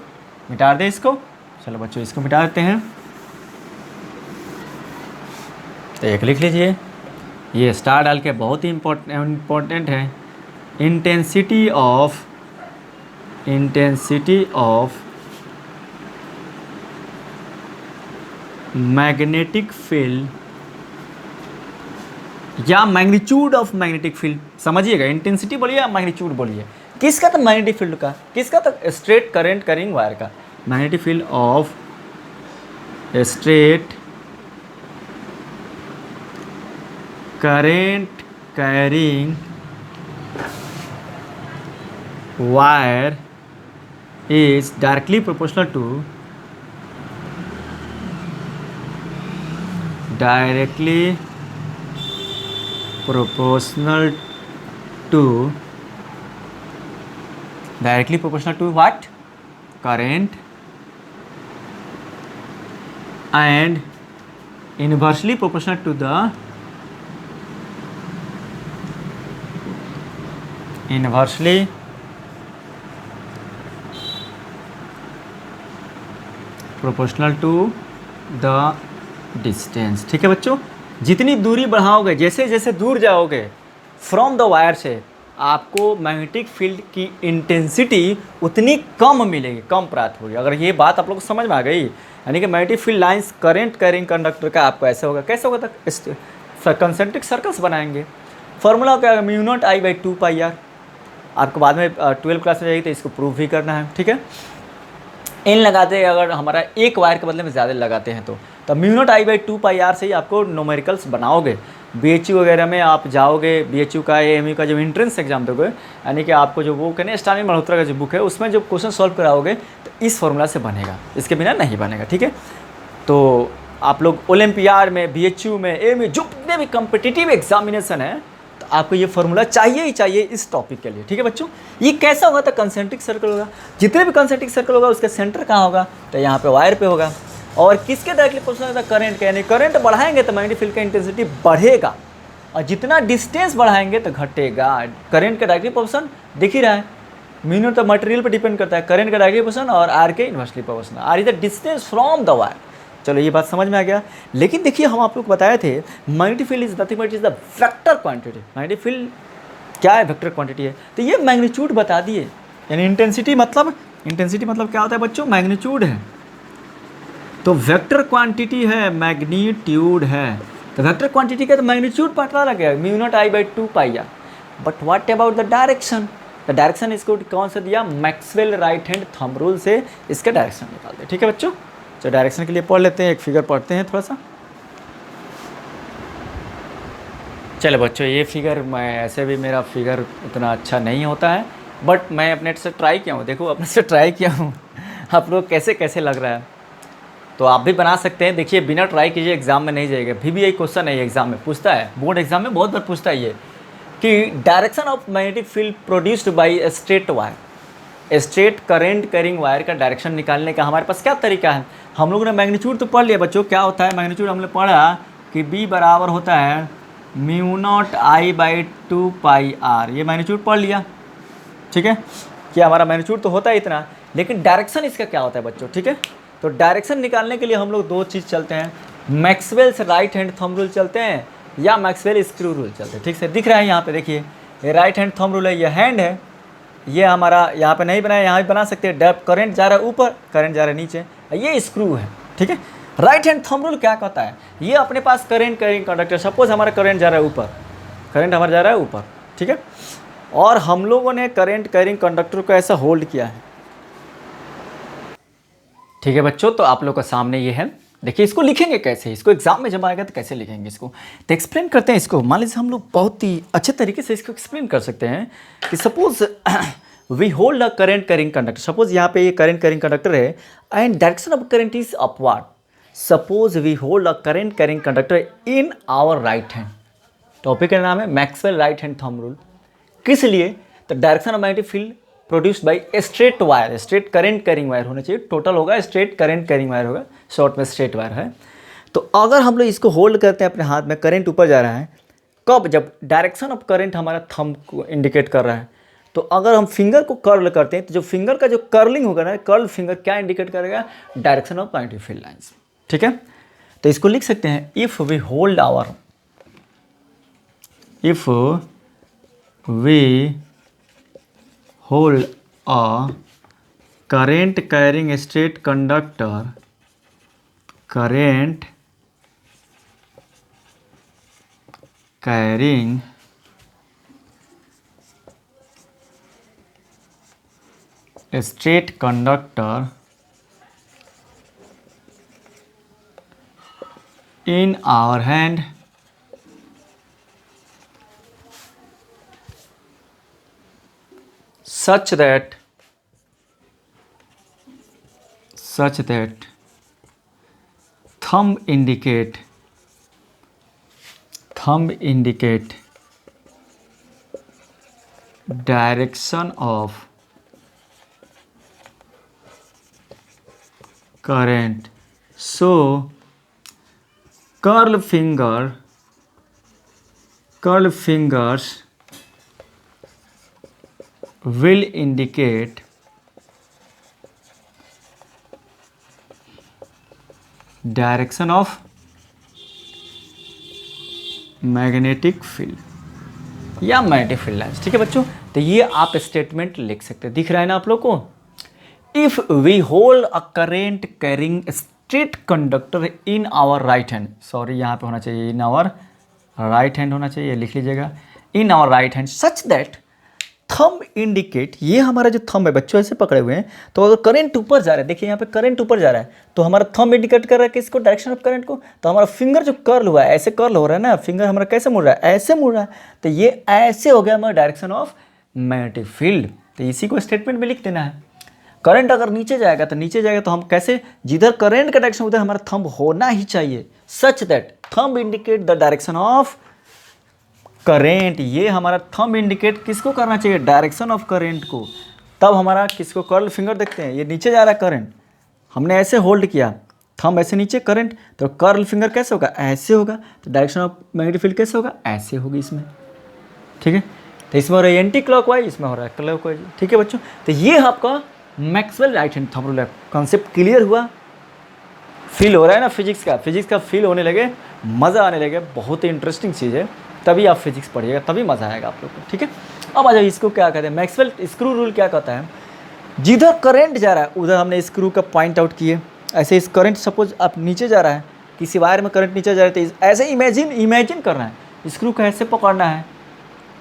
मिटा दें इसको। चलो बच्चों इसको मिटा देते हैं, तो एक लिख लीजिए, ये स्टार डाल के बहुत ही इम्पोर्टेंट है। इंटेंसिटी ऑफ मैग्नेटिक फील्ड या मैग्नीट्यूड ऑफ मैग्नेटिक फील्ड, समझिएगा। इंटेंसिटी बोलिए या मैग्नीट्यूड बोलिए, किसका, तो मैग्नेटिक फील्ड का, किसका, तो स्ट्रेट करंट कैरिंग वायर का। Magnetic field of straight current carrying wire is directly proportional to what, current, and inversely proportional to the distance. ठीक है बच्चों, जितनी दूरी बढ़ाओगे, जैसे जैसे दूर जाओगे फ्रॉम द वायर से, आपको मैग्नेटिक फील्ड की इंटेंसिटी उतनी कम मिलेगी, कम प्राप्त होगी। अगर ये बात आप लोग को समझ में आ गई, यानी कि magnetic field lines current carrying conductor का आपको ऐसे होगा, कैसे होगा, तक कंसेंट्रिक सर्कल्स बनाएंगे। फॉर्मूला क्या है, म्यू0 I बाई 2πr। आपको बाद में 12 क्लास में जाएगी तो इसको प्रूव भी करना है। ठीक है, n लगाते हैं, अगर हमारा एक वायर के बदले में ज़्यादा लगाते हैं तो म्यू0 I बाई 2πr से ही आपको न्यूमेरिकल्स बनाओगे। BHU वगैरह में आप जाओगे, BHU का AMU का जब एंट्रेंस एग्जाम दोगे, यानी कि आपको जो वो कहने स्टालिन मल्होत्रा का जो बुक है, उसमें जब क्वेश्चन सॉल्व कराओगे तो इस फॉर्मूला से बनेगा, इसके बिना नहीं बनेगा। ठीक है, तो आप लोग ओलंपियाड में, BHU में, AMU, जितने भी कम्पिटिटिव एग्जामिनेशन है, तो आपको ये फार्मूला चाहिए ही चाहिए इस टॉपिक के लिए। ठीक है बच्चों, ये कैसा होगा, तो कंसेंट्रिक सर्कल होगा। जितने भी कंसेंट्रिक सर्कल होगा उसका सेंटर कहाँ होगा, तो यहाँ पे वायर पे होगा। और किसके डायरेक्टली प्रोपोर्शनल होता है, करंट के, यानी करंट बढ़ाएंगे तो मैग्नेटिक फील्ड का इंटेंसिटी बढ़ेगा, और जितना डिस्टेंस बढ़ाएंगे तो घटेगा। करंट का डायरेक्टली प्रोपोर्शनल दिख ही रहा है, म्यू0 तो मटेरियल पर डिपेंड करता है, करंट का डायरेक्टली प्रोपोर्शनल और आर के inversely proportional. R is the distance from the wire. चलो ये बात समझ में आ गया। लेकिन देखिए हम आप लोग को बताए थे, magnetic field is nothing but is the vector quantity. Magnetic field क्या है, वेक्टर क्वांटिटी है। तो ये मैग्नीट्यूड बता दिए, यानी इंटेंसिटी मतलब क्या होता है बच्चों, मैग्नीट्यूड है। तो वेक्टर क्वांटिटी है, मैग्नीट्यूड है। तो वेक्टर क्वांटिटी का तो मैग्नीट्यूड पता लग गया, म्यू0 I by 2πr। But what about the direction, the direction इसको कौन सा दिया, Maxwell right hand thumb rule से इसका डायरेक्शन निकाल दे। ठीक है बच्चों, तो डायरेक्शन के लिए पढ़ लेते हैं, एक फिगर पढ़ते हैं थोड़ा सा। चलो बच्चों, ये फिगर मैं ऐसे भी मेरा फिगर उतना अच्छा नहीं होता है, बट मैं अपने से ट्राई किया हूँ। देखो अपने से ट्राई किया हूँ आप लोग कैसे कैसे लग रहा है, तो आप भी बना सकते हैं। देखिए बिना ट्राई कीजिए एग्जाम में नहीं जाएगा। भी यही क्वेश्चन है, एग्जाम में पूछता है, बोर्ड एग्जाम में बहुत बार पूछता है ये कि direction of magnetic field produced by straight wire, straight current carrying wire का डायरेक्शन निकालने का हमारे पास क्या तरीका है। हम लोगों ने मैग्नीट्यूड तो पढ़ लिया बच्चों, क्या होता है मैग्नीट्यूड हमने पढ़ा कि B बराबर होता है mu naught I by 2πr, ये मैग्नीट्यूड पढ़ लिया। ठीक है, कि हमारा मैग्नीट्यूड तो होता है इतना, लेकिन डायरेक्शन इसका क्या होता है बच्चों। ठीक है, तो डायरेक्शन निकालने के लिए हम लोग दो चीज़ चलते हैं, Maxwell's right hand thumb rule चलते हैं या मैक्सवेल स्क्रू रूल चलते हैं। ठीक से दिख रहा है यहाँ पे, देखिए ये राइट हैंड थंब रूल है, ये हैंड है, ये हमारा यहाँ पे नहीं बनाया, यहाँ भी बना सकते हैं। डेप करंट जा रहा है ऊपर, करंट जा रहा है नीचे, ये स्क्रू है। ठीक है, राइट हैंड थंब रूल क्या कहता है, ये अपने पास करंट कैरिंग कंडक्टर, सपोज हमारा करंट जा रहा है ऊपर, करंट हमारा जा रहा है ऊपर। ठीक है, और हम लोगों ने करंट कैरिंग कंडक्टर को ऐसा होल्ड किया है। ठीक है बच्चों, तो आप लोग का सामने ये है, देखिए इसको लिखेंगे कैसे, इसको एग्जाम में जब आएगा तो कैसे लिखेंगे इसको, तो एक्सप्लेन करते हैं इसको। मान लीजिए हम लोग बहुत ही अच्छे तरीके से इसको एक्सप्लेन कर सकते हैं कि suppose we hold a current carrying conductor, suppose यहाँ पे ये करंट कैरिंग कंडक्टर है and direction of current is upward. Suppose we hold a current carrying conductor in our right hand, topic का नाम है Maxwell right hand thumb rule. किस लिए, तो direction of magnetic field produced by straight wire, straight current carrying wire होना चाहिए, total होगा straight current carrying wire होगा, शॉर्ट में स्ट्रेट वायर है। तो अगर हम लोग इसको होल्ड करते हैं अपने हाथ में, करंट ऊपर जा रहा है, कब, जब डायरेक्शन ऑफ करंट हमारा थंब को इंडिकेट कर रहा है। तो अगर हम फिंगर को कर्ल करते हैं तो जो फिंगर का जो कर्लिंग होगा ना, कर्ल फिंगर क्या इंडिकेट करेगा, direction of magnetic field lines. ठीक है, तो इसको लिख सकते हैं, if we hold our, if we hold a current carrying straight conductor, current carrying straight conductor in our hand such that thumb indicate direction of current, so curl fingers will indicate direction of magnetic field या magnetic field lines. ठीक है बच्चों, तो ये आप statement लिख सकते हैं, दिख रहा है ना आप लोग को। If we hold a current carrying straight conductor in our right hand, sorry यहाँ पे होना चाहिए इन आवर राइट हैंड होना चाहिए, लिख लीजिएगा, in our right hand such that thumb indicate, ये हमारा जो थंब है बच्चों ऐसे पकड़े हुए हैं, तो अगर करंट ऊपर जा रहा है, देखिए यहाँ पे करंट ऊपर जा रहा है, तो हमारा थंब इंडिकेट कर रहा है किसको, डायरेक्शन ऑफ करंट को। तो हमारा फिंगर जो कर्ल हुआ है, ऐसे कर्ल हो रहा है ना, फिंगर हमारा कैसे मुड़ रहा है, ऐसे मुड़ रहा है, तो ये ऐसे हो गया हमारा डायरेक्शन ऑफ मैग्नेटिक फील्ड। तो इसी को स्टेटमेंट में लिख देना है। करंट अगर नीचे जाएगा तो नीचे जाएगा, तो हम कैसे, जिधर करंट का डायरेक्शन उधर हमारा थंब होना ही चाहिए, सच that thumb indicate the direction of current. ये हमारा थंब इंडिकेट किसको करना चाहिए, डायरेक्शन ऑफ करेंट को। तब हमारा किसको, कर्ल फिंगर देखते हैं, ये नीचे जा रहा है करंट, हमने ऐसे होल्ड किया, थंब ऐसे नीचे करंट, तो कर्ल फिंगर कैसे होगा, ऐसे होगा, तो डायरेक्शन ऑफ मैग्नेटिक फील्ड कैसे होगा, ऐसे होगी इसमें। ठीक है, तो इसमें हो रहा है एंटी क्लॉकवाइज, इसमें हो रहा है क्लॉकवाइज। ठीक है बच्चों, तो ये आपका Maxwell right hand thumb rule है। कॉन्सेप्ट क्लियर हुआ, फील हो रहा है ना फिजिक्स का फील होने लगे, मज़ा आने लगे, बहुत ही इंटरेस्टिंग चीज़ है। तभी आप फिजिक्स पढ़िएगा, तभी मज़ा आएगा आप लोग को। ठीक है, अब आ जाओ, इसको क्या कहते हैं, मैक्सवेल स्क्रू रूल क्या कहता है, जिधर करंट जा रहा है उधर हमने स्क्रू का पॉइंट आउट किए। ऐसे इस करंट सपोज आप नीचे जा रहा है, किसी वायर में करंट नीचे जा रहा है, तो ऐसे इमेजिन करना है, स्क्रू को ऐसे पकड़ना है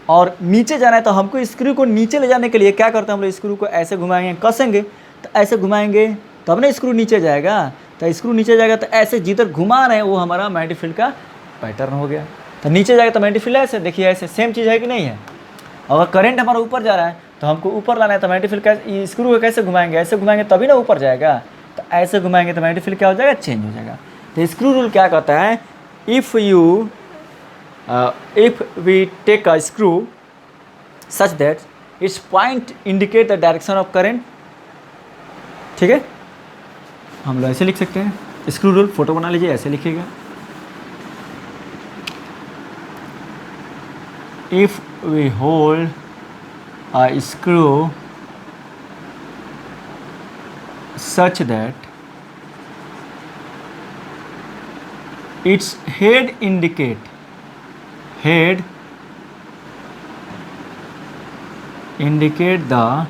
और नीचे जाना है। तो हमको स्क्रू को नीचे ले जाने के लिए क्या करते हैं, हम लोग स्क्रू को ऐसे घुमाएंगे, कसेंगे, तो ऐसे घुमाएंगे तब ना स्क्रू नीचे जाएगा। तो स्क्रू नीचे जाएगा, तो ऐसे जिधर घुमा रहे हैं वो हमारा मैग्नेटिक फील्ड का पैटर्न हो गया। तो नीचे जाएगा तो मैग्नेटिक फील्ड ऐसे, देखिए ऐसे सेम चीज़ है कि नहीं है। अगर करंट हमारा ऊपर जा रहा है तो हमको ऊपर लाना है, तो मैग्नेटिक फील्ड कैसे, स्क्रू को कैसे घुमाएंगे, ऐसे घुमाएंगे तभी ना ऊपर जाएगा। तो ऐसे घुमाएंगे तो मैग्नेटिक फील्ड क्या हो जाएगा, चेंज हो जाएगा। तो स्क्रू रूल क्या कहता है, if we take a screw such that its point indicate the direction of current, ठीक है, हम लोग ऐसे लिख सकते हैं। स्क्रू रूल फोटो बना लीजिए, ऐसे लिखिएगा, if we hold a screw such that its head indicate the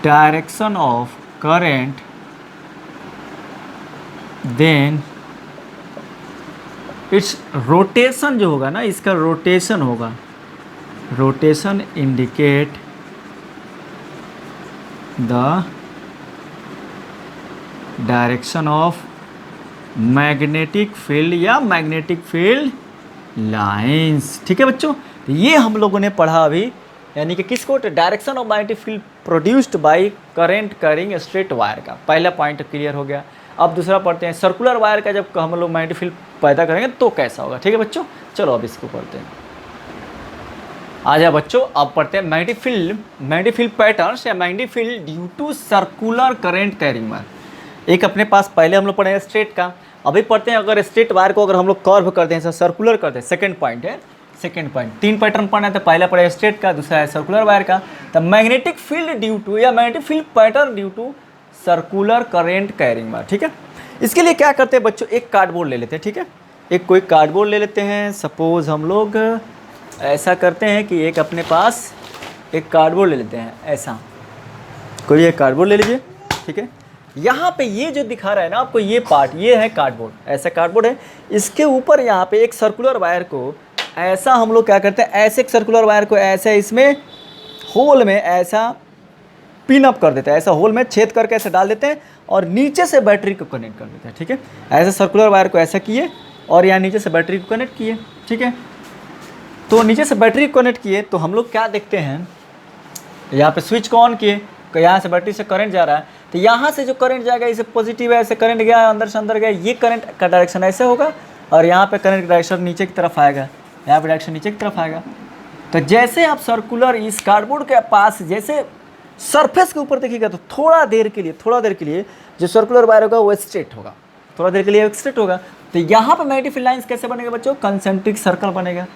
direction of current, then it's rotation जो होगा ना, इसका रोटेशन होगा, rotation indicate the direction of magnetic field या मैग्नेटिक फील्ड लाइंस। ठीक है बच्चों, तो ये हम लोगों ने पढ़ा अभी, यानी कि किसको, direction of magnetic field produced by current carrying straight wire का पहला पॉइंट क्लियर हो गया। अब दूसरा पढ़ते हैं सर्कुलर वायर का, जब हम लोग मैग्नेटिक फील्ड पैदा करेंगे तो कैसा होगा। ठीक है बच्चों, चलो अब इसको पढ़ते हैं। आ जाओ बच्चों, अब पढ़ते हैं मैग्नेटिक फील्ड पैटर्न्स या magnetic field due to circular current carrying wire. एक अपने पास पहले हम लोग पढ़े स्ट्रेट का, अभी पढ़ते हैं अगर स्ट्रेट वायर को अगर हम लोग कर्व करते हैं, सर्कुलर करते हैं, सेकंड पॉइंट है, सेकंड पॉइंट। तीन पैटर्न पढ़ना है, तो पहला पढ़े स्ट्रेट का, दूसरा है सर्कुलर वायर का। तो मैग्नेटिक फील्ड ड्यू टू या magnetic field pattern due to circular current carrying wire. ठीक है, इसके लिए क्या करते हैं बच्चों, एक कार्डबोर्ड ले लेते हैं। ठीक है, एक कोई कार्डबोर्ड ले लेते हैं। सपोज हम लोग ऐसा करते हैं कि एक अपने पास एक कार्डबोर्ड ले लेते हैं, ऐसा कोई एक कार्डबोर्ड ले लीजिए। ठीक है, यहाँ पे ये जो दिखा रहा है ना आपको, ये पार्ट, ये है कार्डबोर्ड, ऐसा कार्डबोर्ड है। इसके ऊपर यहाँ पे एक सर्कुलर वायर को ऐसा हम लोग क्या करते हैं, ऐसे एक सर्कुलर वायर को ऐसे इसमें होल में ऐसा पिन अप कर देते हैं, ऐसा होल में छेद करके ऐसे डाल देते हैं और नीचे से बैटरी को कनेक्ट कर देते हैं। ठीक है, ऐसे सर्कुलर वायर को ऐसा किए और यहाँ नीचे से बैटरी को कनेक्ट किए। ठीक है, तो नीचे से बैटरी को कनेक्ट किए तो हम लोग क्या देखते हैं, यहाँ पे स्विच को ऑन किए, तो यहाँ से बैटरी से करंट जा रहा है, तो यहाँ से जो करंट जाएगा इसे पॉजिटिव है, ऐसे करंट गया अंदर से अंदर गया, ये करंट का डायरेक्शन ऐसे होगा और यहाँ पे करंट का डायरेक्शन नीचे की तरफ आएगा, यहाँ पे डायरेक्शन नीचे की तरफ आएगा। तो जैसे आप सर्कुलर इस कार्डबोर्ड के पास जैसे सरफेस के ऊपर देखिएगा तो थोड़ा देर के लिए जो सर्कुलर वायर होगा वो स्ट्रेट होगा, थोड़ा देर के लिए स्ट्रेट होगा। तो यहाँ पे मैग्नेटिक फील्ड लाइंस कैसे बनेगा बच्चों, कंसेंट्रिक सर्कल बनेगा।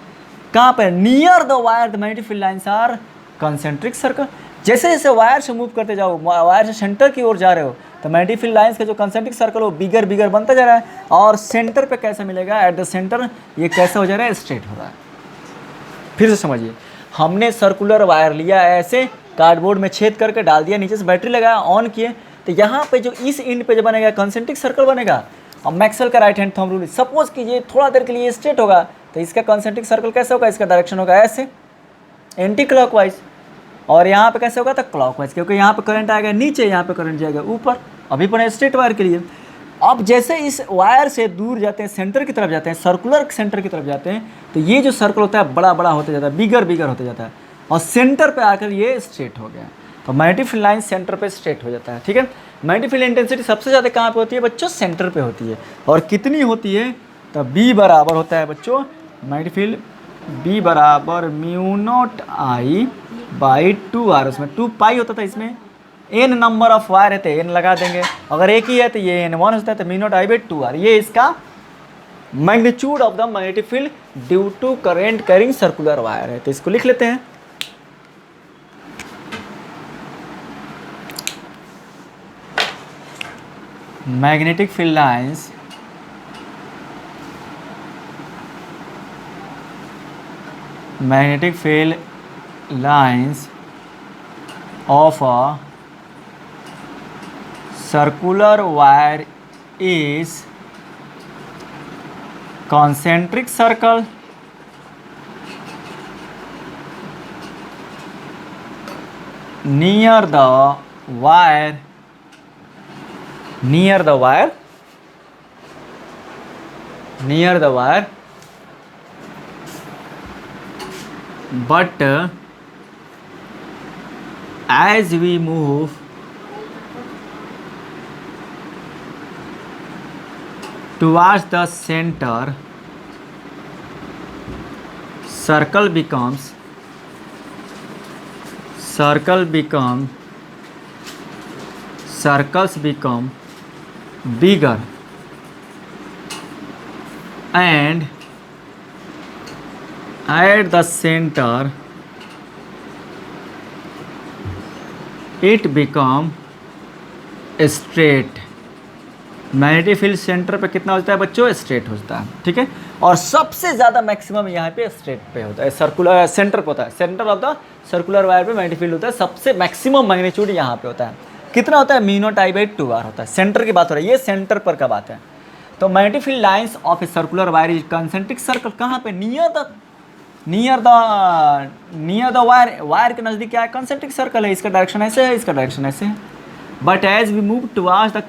कहाँ पे, near the wire the magnetic field lines are concentric circle. जैसे जैसे वायर से मूव करते जाओ, वायर से सेंटर की ओर जा रहे हो, तो मैग्नेटिक फील्ड लाइंस का जो कंसेंट्रिक सर्कल हो बिगर बिगर बनता जा रहा है और सेंटर पे कैसा मिलेगा, एट द सेंटर ये कैसा हो जा रहा है, स्ट्रेट हो रहा है। फिर से समझिए, हमने सर्कुलर वायर लिया, ऐसे कार्डबोर्ड में छेद करके डाल दिया, नीचे से बैटरी लगाया, ऑन किए, तो यहाँ पे जो इस एंड पे जो बनेगा कंसेंट्रिक सर्कल बनेगा। अब मैक्सवेल का right hand thumb rule, suppose कीजिए थोड़ा देर के लिए स्ट्रेट होगा, तो इसका कंसेंट्रिक सर्कल कैसे होगा, इसका डायरेक्शन होगा ऐसे एंटी क्लॉकवाइज, और यहाँ पे कैसे होगा, तो क्लॉकवाइज, क्योंकि यहाँ पे करंट आएगा नीचे, यहाँ पे करंट जाएगा ऊपर। अभी पढ़े स्ट्रेट वायर के लिए। अब जैसे इस वायर से दूर जाते हैं, सेंटर की तरफ जाते हैं, सर्कुलर सेंटर की तरफ जाते हैं, तो ये जो सर्कल होता है बड़ा बड़ा होते जाता है, बिगर बिगर होते जाता है और सेंटर पे आकर ये स्ट्रेट हो गया। तो मैग्नेटिक फील्ड लाइन सेंटर पे स्ट्रेट हो जाता है। ठीक है, मैग्नेटिक फील्ड इंटेंसिटी सबसे ज़्यादा कहाँ पे होती है बच्चों, सेंटर पे होती है। और कितनी होती है, तो B बराबर होता है बच्चों, मैग्नेटिक फील्ड B बराबर μ0I/2R, उसमें 2 पाई होता था, इसमें n नंबर ऑफ वायर है तो n लगा देंगे, अगर एक ही है तो ये n1 होता है, तो μ0I/2R ये इसका magnitude of the magnetic field due to current carrying circular wire है। तो इसको लिख लेते हैं, magnetic field lines of a circular wire is concentric circle near the wire near the wire, but as we move towards the center, circles become bigger, and at the center it become straight। Magnetic field centre पे कितना होता है बच्चों? Straight होता है, ठीक है। और सबसे ज़्यादा मैक्सिमम यहाँ पे स्ट्रेट पे होता है, सर्कुलर सेंटर पे होता है। Centre of the circular wire पे मैग्नेटिक फील्ड होता है, सबसे मैक्सिमम मैग्नीट्यूड यहाँ पे होता है। कितना होता है? μ0I/2r होता है। सेंटर की बात हो रही है, ये सेंटर पर का बात है। तो magnetic field lines of a circular wire is concentric circle. कहाँ पे? नियर द वायर के नज़दीक क्या है? कंसेंट्रिक सर्कल है। इसका डायरेक्शन ऐसे है, इसका डायरेक्शन ऐसे है। But as we move towards the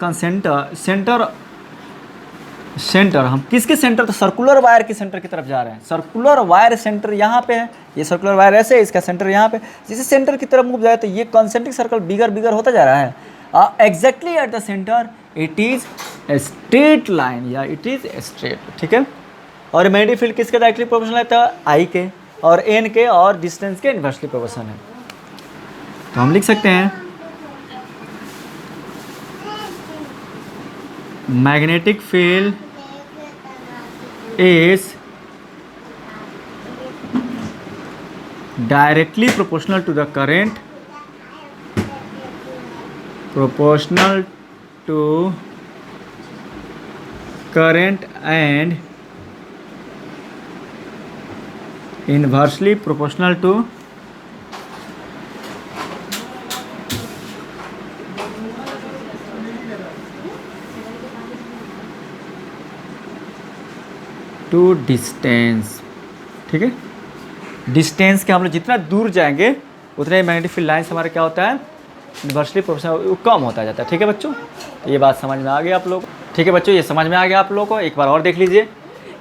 centre, हम किसके सेंटर? तो सर्कुलर वायर के सेंटर की तरफ जा रहे हैं। सर्कुलर वायर सेंटर यहाँ पे है, ये सर्कुलर वायर ऐसे है, इसका सेंटर यहाँ पे। जैसे सेंटर की तरफ मूव जाए तो ये कंसेंट्रिक सर्कल बिगर होता जा रहा है। Exactly at the centre it is straight line, या इट इज स्ट्रेट, ठीक है। और मैग्नेटिक फील्ड किसके डायरेक्टली प्रोपोर्शनल है? तो आई के और एन के और डिस्टेंस के इन्वर्सली प्रोपोर्शनल है। तो हम लिख सकते हैं magnetic field is directly proportional to the current, and inversely proportional to distance, ठीक है। डिस्टेंस के हम लोग जितना दूर जाएंगे उतना ही मैग्नेटिक फील्ड लाइन्स हमारा क्या होता है? इन्वर्सली प्रोपोर्शनल, कम होता जाता है, ठीक है बच्चों। तो ये बात समझ में आ गई आप लोग, ठीक है बच्चों, ये समझ में आ गया आप लोगों को। एक बार और देख लीजिए,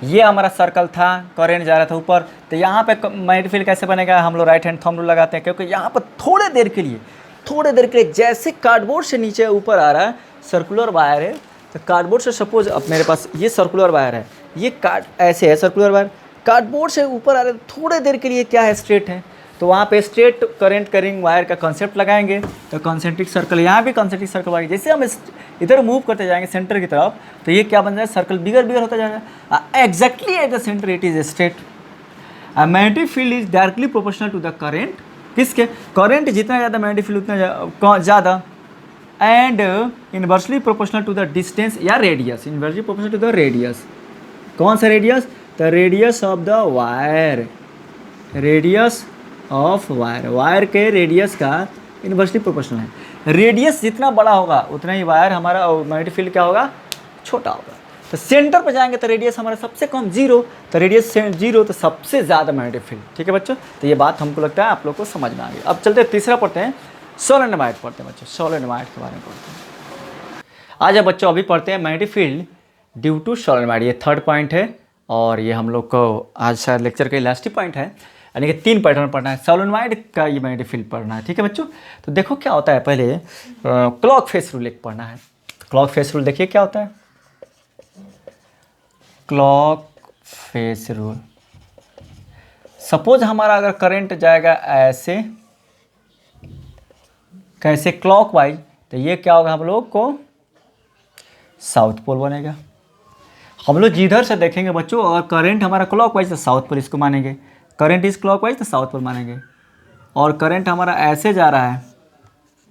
ये हमारा सर्कल था, करेंट जा रहा था ऊपर, तो यहाँ पे मैग्नेटिक फील्ड कैसे बनेगा? हम लोग राइट हैंड थंब रूल लगाते हैं, क्योंकि यहाँ पर थोड़े देर के लिए जैसे कार्डबोर्ड से नीचे ऊपर आ रहा है सर्कुलर वायर है, तो कार्डबोर्ड से सपोज अब मेरे पास ये सर्कुलर वायर है, ये ऐसे है सर्कुलर वायर, कार्डबोर्ड से ऊपर आ रहे थोड़े देर के लिए क्या है? स्ट्रेट है। तो वहाँ पे स्ट्रेट करंट कैरिंग वायर का कॉन्सेप्ट लगाएंगे, तो कॉन्सेंट्रिक सर्कल, यहाँ भी कॉन्सेंट्रिक सर्कल आएगी। जैसे हम इधर मूव करते जाएंगे सेंटर की तरफ, तो ये क्या बन जाए? सर्कल बिगर होता जाएगा। Exactly at the centre it is straight. Magnetic field is directly proportional to the current. किसके? करंट जितना ज़्यादा मैग्नेटिक फील्ड उतना ज़्यादा, and inversely proportional to the distance या radius. Inversely proportional to the radius. कौन सा radius? The radius of the wire. Radius of wire, wire के radius का इनवर्सली प्रोपोर्शनल है। रेडियस जितना बड़ा होगा उतना ही वायर हमारा मैग्नेटिक फील्ड क्या होगा? छोटा होगा। तो सेंटर पर जाएंगे तो रेडियस हमारा सबसे कम 0, तो रेडियस 0 तो सबसे ज़्यादा मैग्नेटिक फील्ड, ठीक है बच्चों। तो ये बात हमको लगता है आप लोग को समझ में आ गई। अब चलते तीसरा पढ़ते हैं, सोलेनोइड पढ़ते हैं बच्चों। सोलेनोइड के बारे में पढ़ते हैं आज। अब बच्चों अभी पढ़ते हैं magnetic field due to solenoid. ये थर्ड पॉइंट है और ये हम लोग को आज शायद लेक्चर का लास्ट ही पॉइंट है, यानी कि 3 पैटर्न पढ़ना है। सोलेनोइड का ये मैग्नेटिक फील्ड पढ़ना है, ठीक है बच्चों। तो देखो क्या होता है, पहले क्लॉक फेस रूल एक पढ़ना है। क्लॉक फेस रूल देखिए क्या होता है। क्लॉक फेस रूल, सपोज हमारा अगर करंट जाएगा ऐसे, कैसे? क्लॉकवाइज, तो ये क्या होगा? हम लोग को साउथ पोल बनेगा। हम लोग जिधर से देखेंगे बच्चों, और करंट हमारा क्लॉकवाइज तो साउथ पोल इसको मानेंगे। करंट इज क्लॉकवाइज तो साउथ पोल मानेंगे। और करंट हमारा ऐसे जा रहा है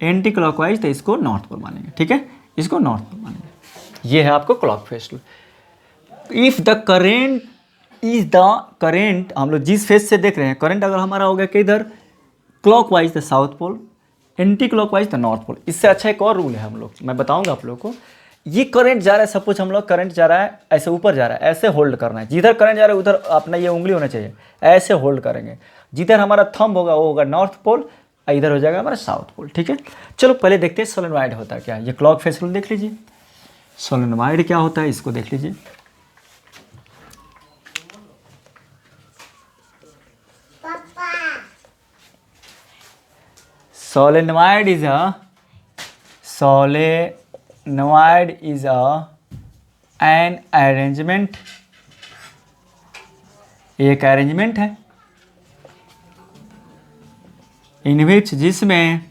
एंटी क्लॉकवाइज, तो इसको नॉर्थ पोल मानेंगे, ठीक है, इसको नॉर्थ पोल मानेंगे। ये है आपको clock face rule. If the current is the current, हम लोग जिस फेस से देख रहे हैं, करंट अगर हमारा हो गया किधर? Clockwise the south pole, anti clockwise the north pole. इससे अच्छा एक और रूल है हम लोग, मैं बताऊंगा आप लोगों को। ये करंट जा रहा है, सपोज हम लोग करंट जा रहा है ऐसे ऊपर जा रहा है, ऐसे होल्ड करना है। जिधर करंट जा रहा है उधर अपना ये उंगली होना चाहिए, ऐसे होल्ड करेंगे। जिधर हमारा थंब होगा वो होगा नॉर्थ पोल, इधर हो जाएगा हमारा साउथ पोल, ठीक है। चलो पहले देखते हैं सोलेनोइड होता है क्या। ये क्लॉक फेस रूल देख लीजिए। सोलेनोइड क्या होता है इसको देख लीजिए। सोलेनॉइड इज एन अरेंजमेंट, एक अरेंजमेंट है इन विच, जिसमें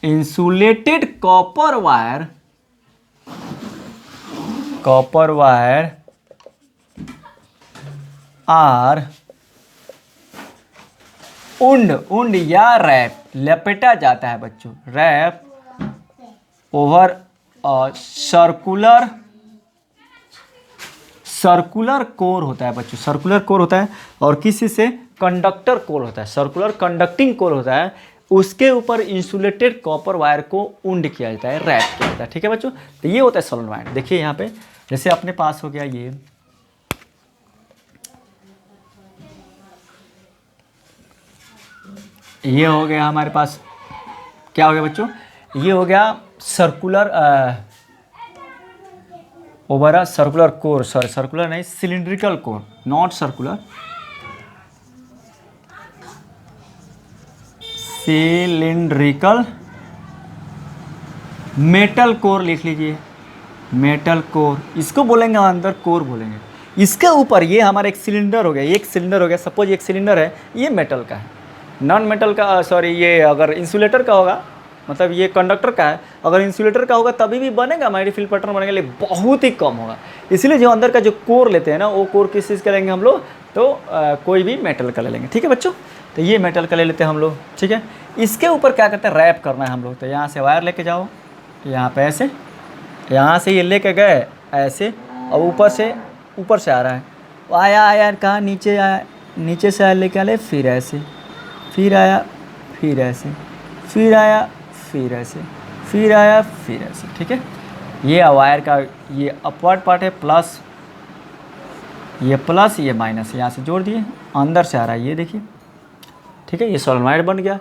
इंसुलेटेड कॉपर वायर आर उंड या रैप, लपेटा जाता है बच्चों, रैप ओवर सर्कुलर कोर होता है बच्चों, सर्कुलर कोर होता है, और किसी से कंडक्टर कोर होता है, सर्कुलर कंडक्टिंग कोर होता है, उसके ऊपर इंसुलेटेड कॉपर वायर को उंड किया जाता है, रैप किया जाता है। ठीक है बच्चों, तो ये होता है सोलेनॉइड। देखिए यहाँ पे जैसे अपने पास हो गया ये हो गया हमारे पास, क्या हो गया बच्चों, ये हो गया circular over circular core, sorry circular नहीं, cylindrical core, not circular, cylindrical metal core लिख लीजिए, मेटल कोर, इसको बोलेंगे अंदर कोर बोलेंगे। इसके ऊपर ये हमारा एक सिलेंडर हो गया, एक सिलेंडर हो गया, सपोज एक सिलेंडर है, ये मेटल का है, नॉन मेटल का, सॉरी ये अगर इंसुलेटर का होगा, मतलब ये कंडक्टर का है, अगर इंसुलेटर का होगा तभी भी बनेगा, मैग्नेटिक फील्ड पैटर्न बनेगा, लेकिन बहुत ही कम होगा। इसलिए जो अंदर का जो कोर लेते हैं ना, वो कोर किस चीज़ का लेंगे हम लोग, तो कोई भी मेटल का ले लेंगे। ठीक है बच्चों, तो ये मेटल का ले लेते हैं हम लोग। ठीक है, इसके ऊपर क्या करते हैं, रैप करना है हम लोग। तो यहाँ से वायर लेके जाओ, यहाँ पे ऐसे, यहाँ से ये लेके गए ऐसे, और ऊपर से आ रहा है, आया कहाँ, नीचे आया, नीचे से आया लेके आए, फिर ऐसे, फिर आया, फिर ऐसे, फिर आया, फिर ऐसे, फिर आया, फिर ऐसे। ठीक है, ये वायर का ये अपवर्ड पार्ट है, प्लस, ये माइनस, यहाँ से जोड़ दिए, अंदर से आ रहा है, ये देखिए। ठीक है, ये सोलेनॉइड बन गया।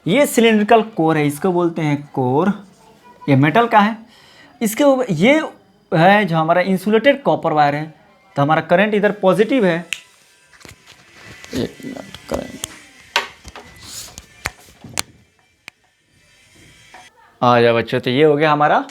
ये सिलिंड्रिकल कोर है, इसको बोलते हैं कोर, ये मेटल का है। इसके ऊपर ये है जो हमारा इंसुलेटेड कॉपर वायर है, तो हमारा करंट इधर पॉजिटिव है, एक मिनट, करंट आ जाए बच्चों। तो ये हो गया हमारा,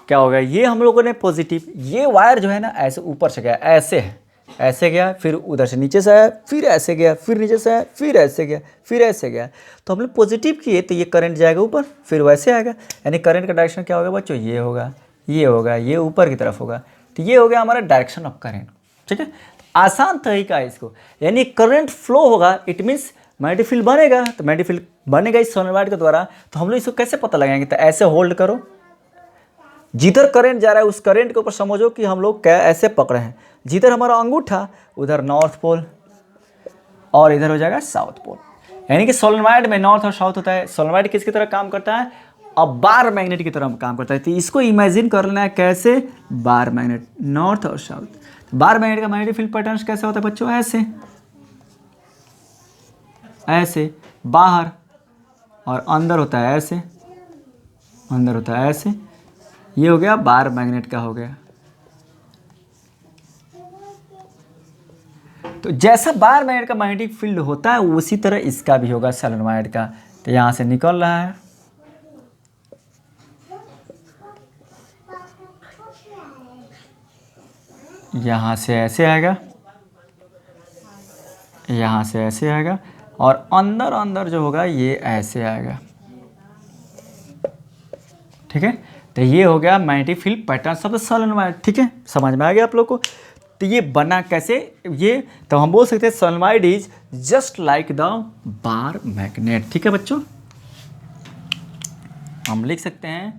क्या हो गया, ये हम लोगों ने पॉजिटिव, ये वायर जो है ना ऐसे ऊपर से गया, ऐसे है, ऐसे गया, फिर उधर से नीचे से आया, फिर ऐसे गया, फिर नीचे से आया, फिर ऐसे गया, फिर ऐसे गया, तो हम लोग पॉजिटिव किए तो ये करंट जाएगा ऊपर, फिर वैसे आएगा, यानी करंट का डायरेक्शन क्या होगा बच्चों, ये होगा, ये होगा, ये ऊपर की तरफ होगा। तो ये हो गया हमारा डायरेक्शन ऑफ करंट। ठीक है, आसान तरीका है इसको, यानी करंट फ्लो होगा, इट मीन्स मैग्नेटिक फील्ड बनेगा, तो मैग्नेटिक फील्ड बनेगा इस सोलेनॉइड के द्वारा। तो हम लोग इसको कैसे पता लगाएंगे, तो ऐसे होल्ड करो, जिधर करंट जा रहा है उस करंट के ऊपर समझो कि हम लोग क्या ऐसे पकड़े हैं, जिधर हमारा अंगूठा उधर नॉर्थ पोल, और इधर हो जाएगा साउथ पोल, यानी कि सोलेनॉइड में नॉर्थ और साउथ होता है। सोलेनॉइड किसकी तरह काम करता है, अब बार मैग्नेट की तरह काम करता है। तो इसको इमेजिन कर लेना है कैसे, बार मैग्नेट, नॉर्थ और साउथ। बार मैग्नेट का मैग्नेटिक फील्ड पैटर्न कैसे होता है बच्चों, ऐसे, ऐसे बाहर, और अंदर होता है ऐसे, अंदर होता है ऐसे। ये हो गया बार मैग्नेट का हो गया। तो जैसा बार मैग्नेट का मैग्नेटिक फील्ड होता है उसी तरह इसका भी होगा सोलेनॉइड का। तो यहाँ से निकल रहा है, यहाँ से ऐसे आएगा, यहाँ से ऐसे आएगा, और अंदर अंदर जो होगा ये ऐसे आएगा। ठीक है, तो ये हो गया मैग्नेटिक फील्ड पैटर्न सब सोलेनॉइड। ठीक है, समझ में आ गया आप लोग को। तो ये बना कैसे, ये तो हम बोल सकते हैं solenoid is just like the bar magnet. ठीक है बच्चों, हम लिख सकते हैं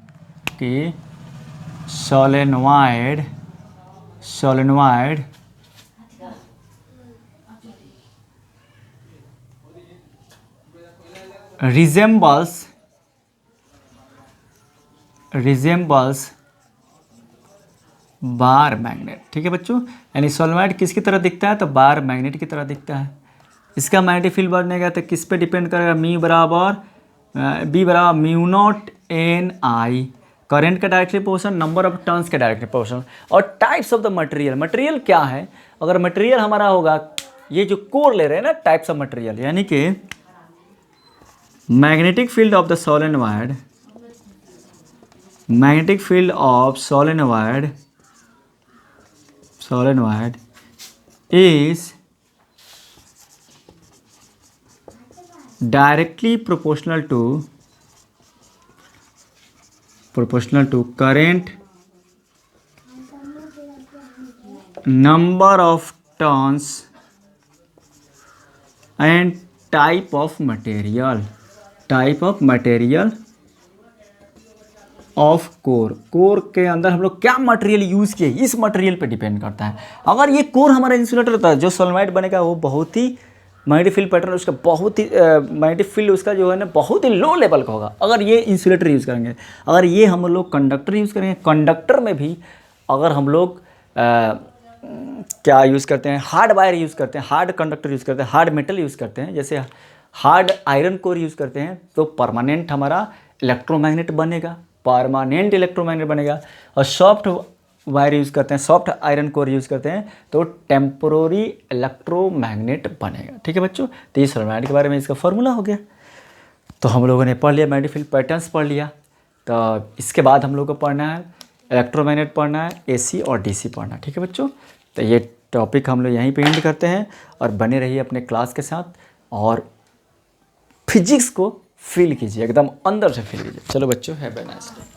कि सोलेनॉइड resembles बार मैग्नेट। ठीक है बच्चों, यानी सोलेनॉइड किसकी तरह दिखता है, तो बार मैग्नेट की तरह दिखता है। इसका मैग्नेटिक फील्ड बनेगा तो किस पे डिपेंड करेगा, बी बराबर mu naught N I, current का directly proportion, number of turns के डायरेक्टली प्रोपोर्शन। और types of the material, material क्या है, अगर मटेरियल हमारा होगा ये जो कोर ले रहे हैं ना टाइप्स ऑफ मटेरियल, यानी कि magnetic field of the solenoid, magnetic field of solenoid is directly proportional to current, number of turns and type of material of core के अंदर हम लोग क्या मटेरियल यूज़ किए इस मटेरियल पे डिपेंड करता है। अगर ये कोर हमारा इंसुलेटर होता है, जो सोलेनोइड बनेगा वो बहुत ही मैग्नेटिक फील्ड पैटर्न उसका बहुत ही मैग्नेटिक फील्ड उसका जो है ना बहुत ही लो लेवल का होगा अगर ये इंसुलेटर यूज़ करेंगे। अगर ये हम लोग कंडक्टर यूज़ करेंगे, कंडक्टर में भी अगर हम लोग क्या यूज़ करते हैं, हार्ड वायर यूज़ करते हैं, हार्ड कंडक्टर यूज़ करते हैं, हार्ड मेटल यूज़ करते हैं, जैसे हार्ड आयरन कोर यूज़ करते हैं, तो परमानेंट हमारा इलेक्ट्रोमैग्नेट बनेगा, परमानेंट इलेक्ट्रोमैग्नेट बनेगा। और सॉफ्ट वायर यूज़ करते हैं, सॉफ्ट आयरन कोर यूज़ करते हैं, तो टेम्पोररी इलेक्ट्रोमैग्नेट बनेगा। ठीक है बच्चों, तो ये सोलेनोइड के बारे में इसका फॉर्मूला हो गया। तो हम लोगों ने पढ़ लिया, मैग्नेटिक फील्ड पैटर्न्स पढ़ लिया। तो इसके बाद हम लोग को पढ़ना है इलेक्ट्रोमैग्नेट पढ़ना है, एसी और डीसी पढ़ना है। ठीक है बच्चों, तो ये टॉपिक हम लोग यहीं पे एंड करते हैं और बने रहिए अपने क्लास के साथ और फिजिक्स को फील कीजिए, एकदम अंदर से फील कीजिए। चलो बच्चों, हैव अ नाइस डे।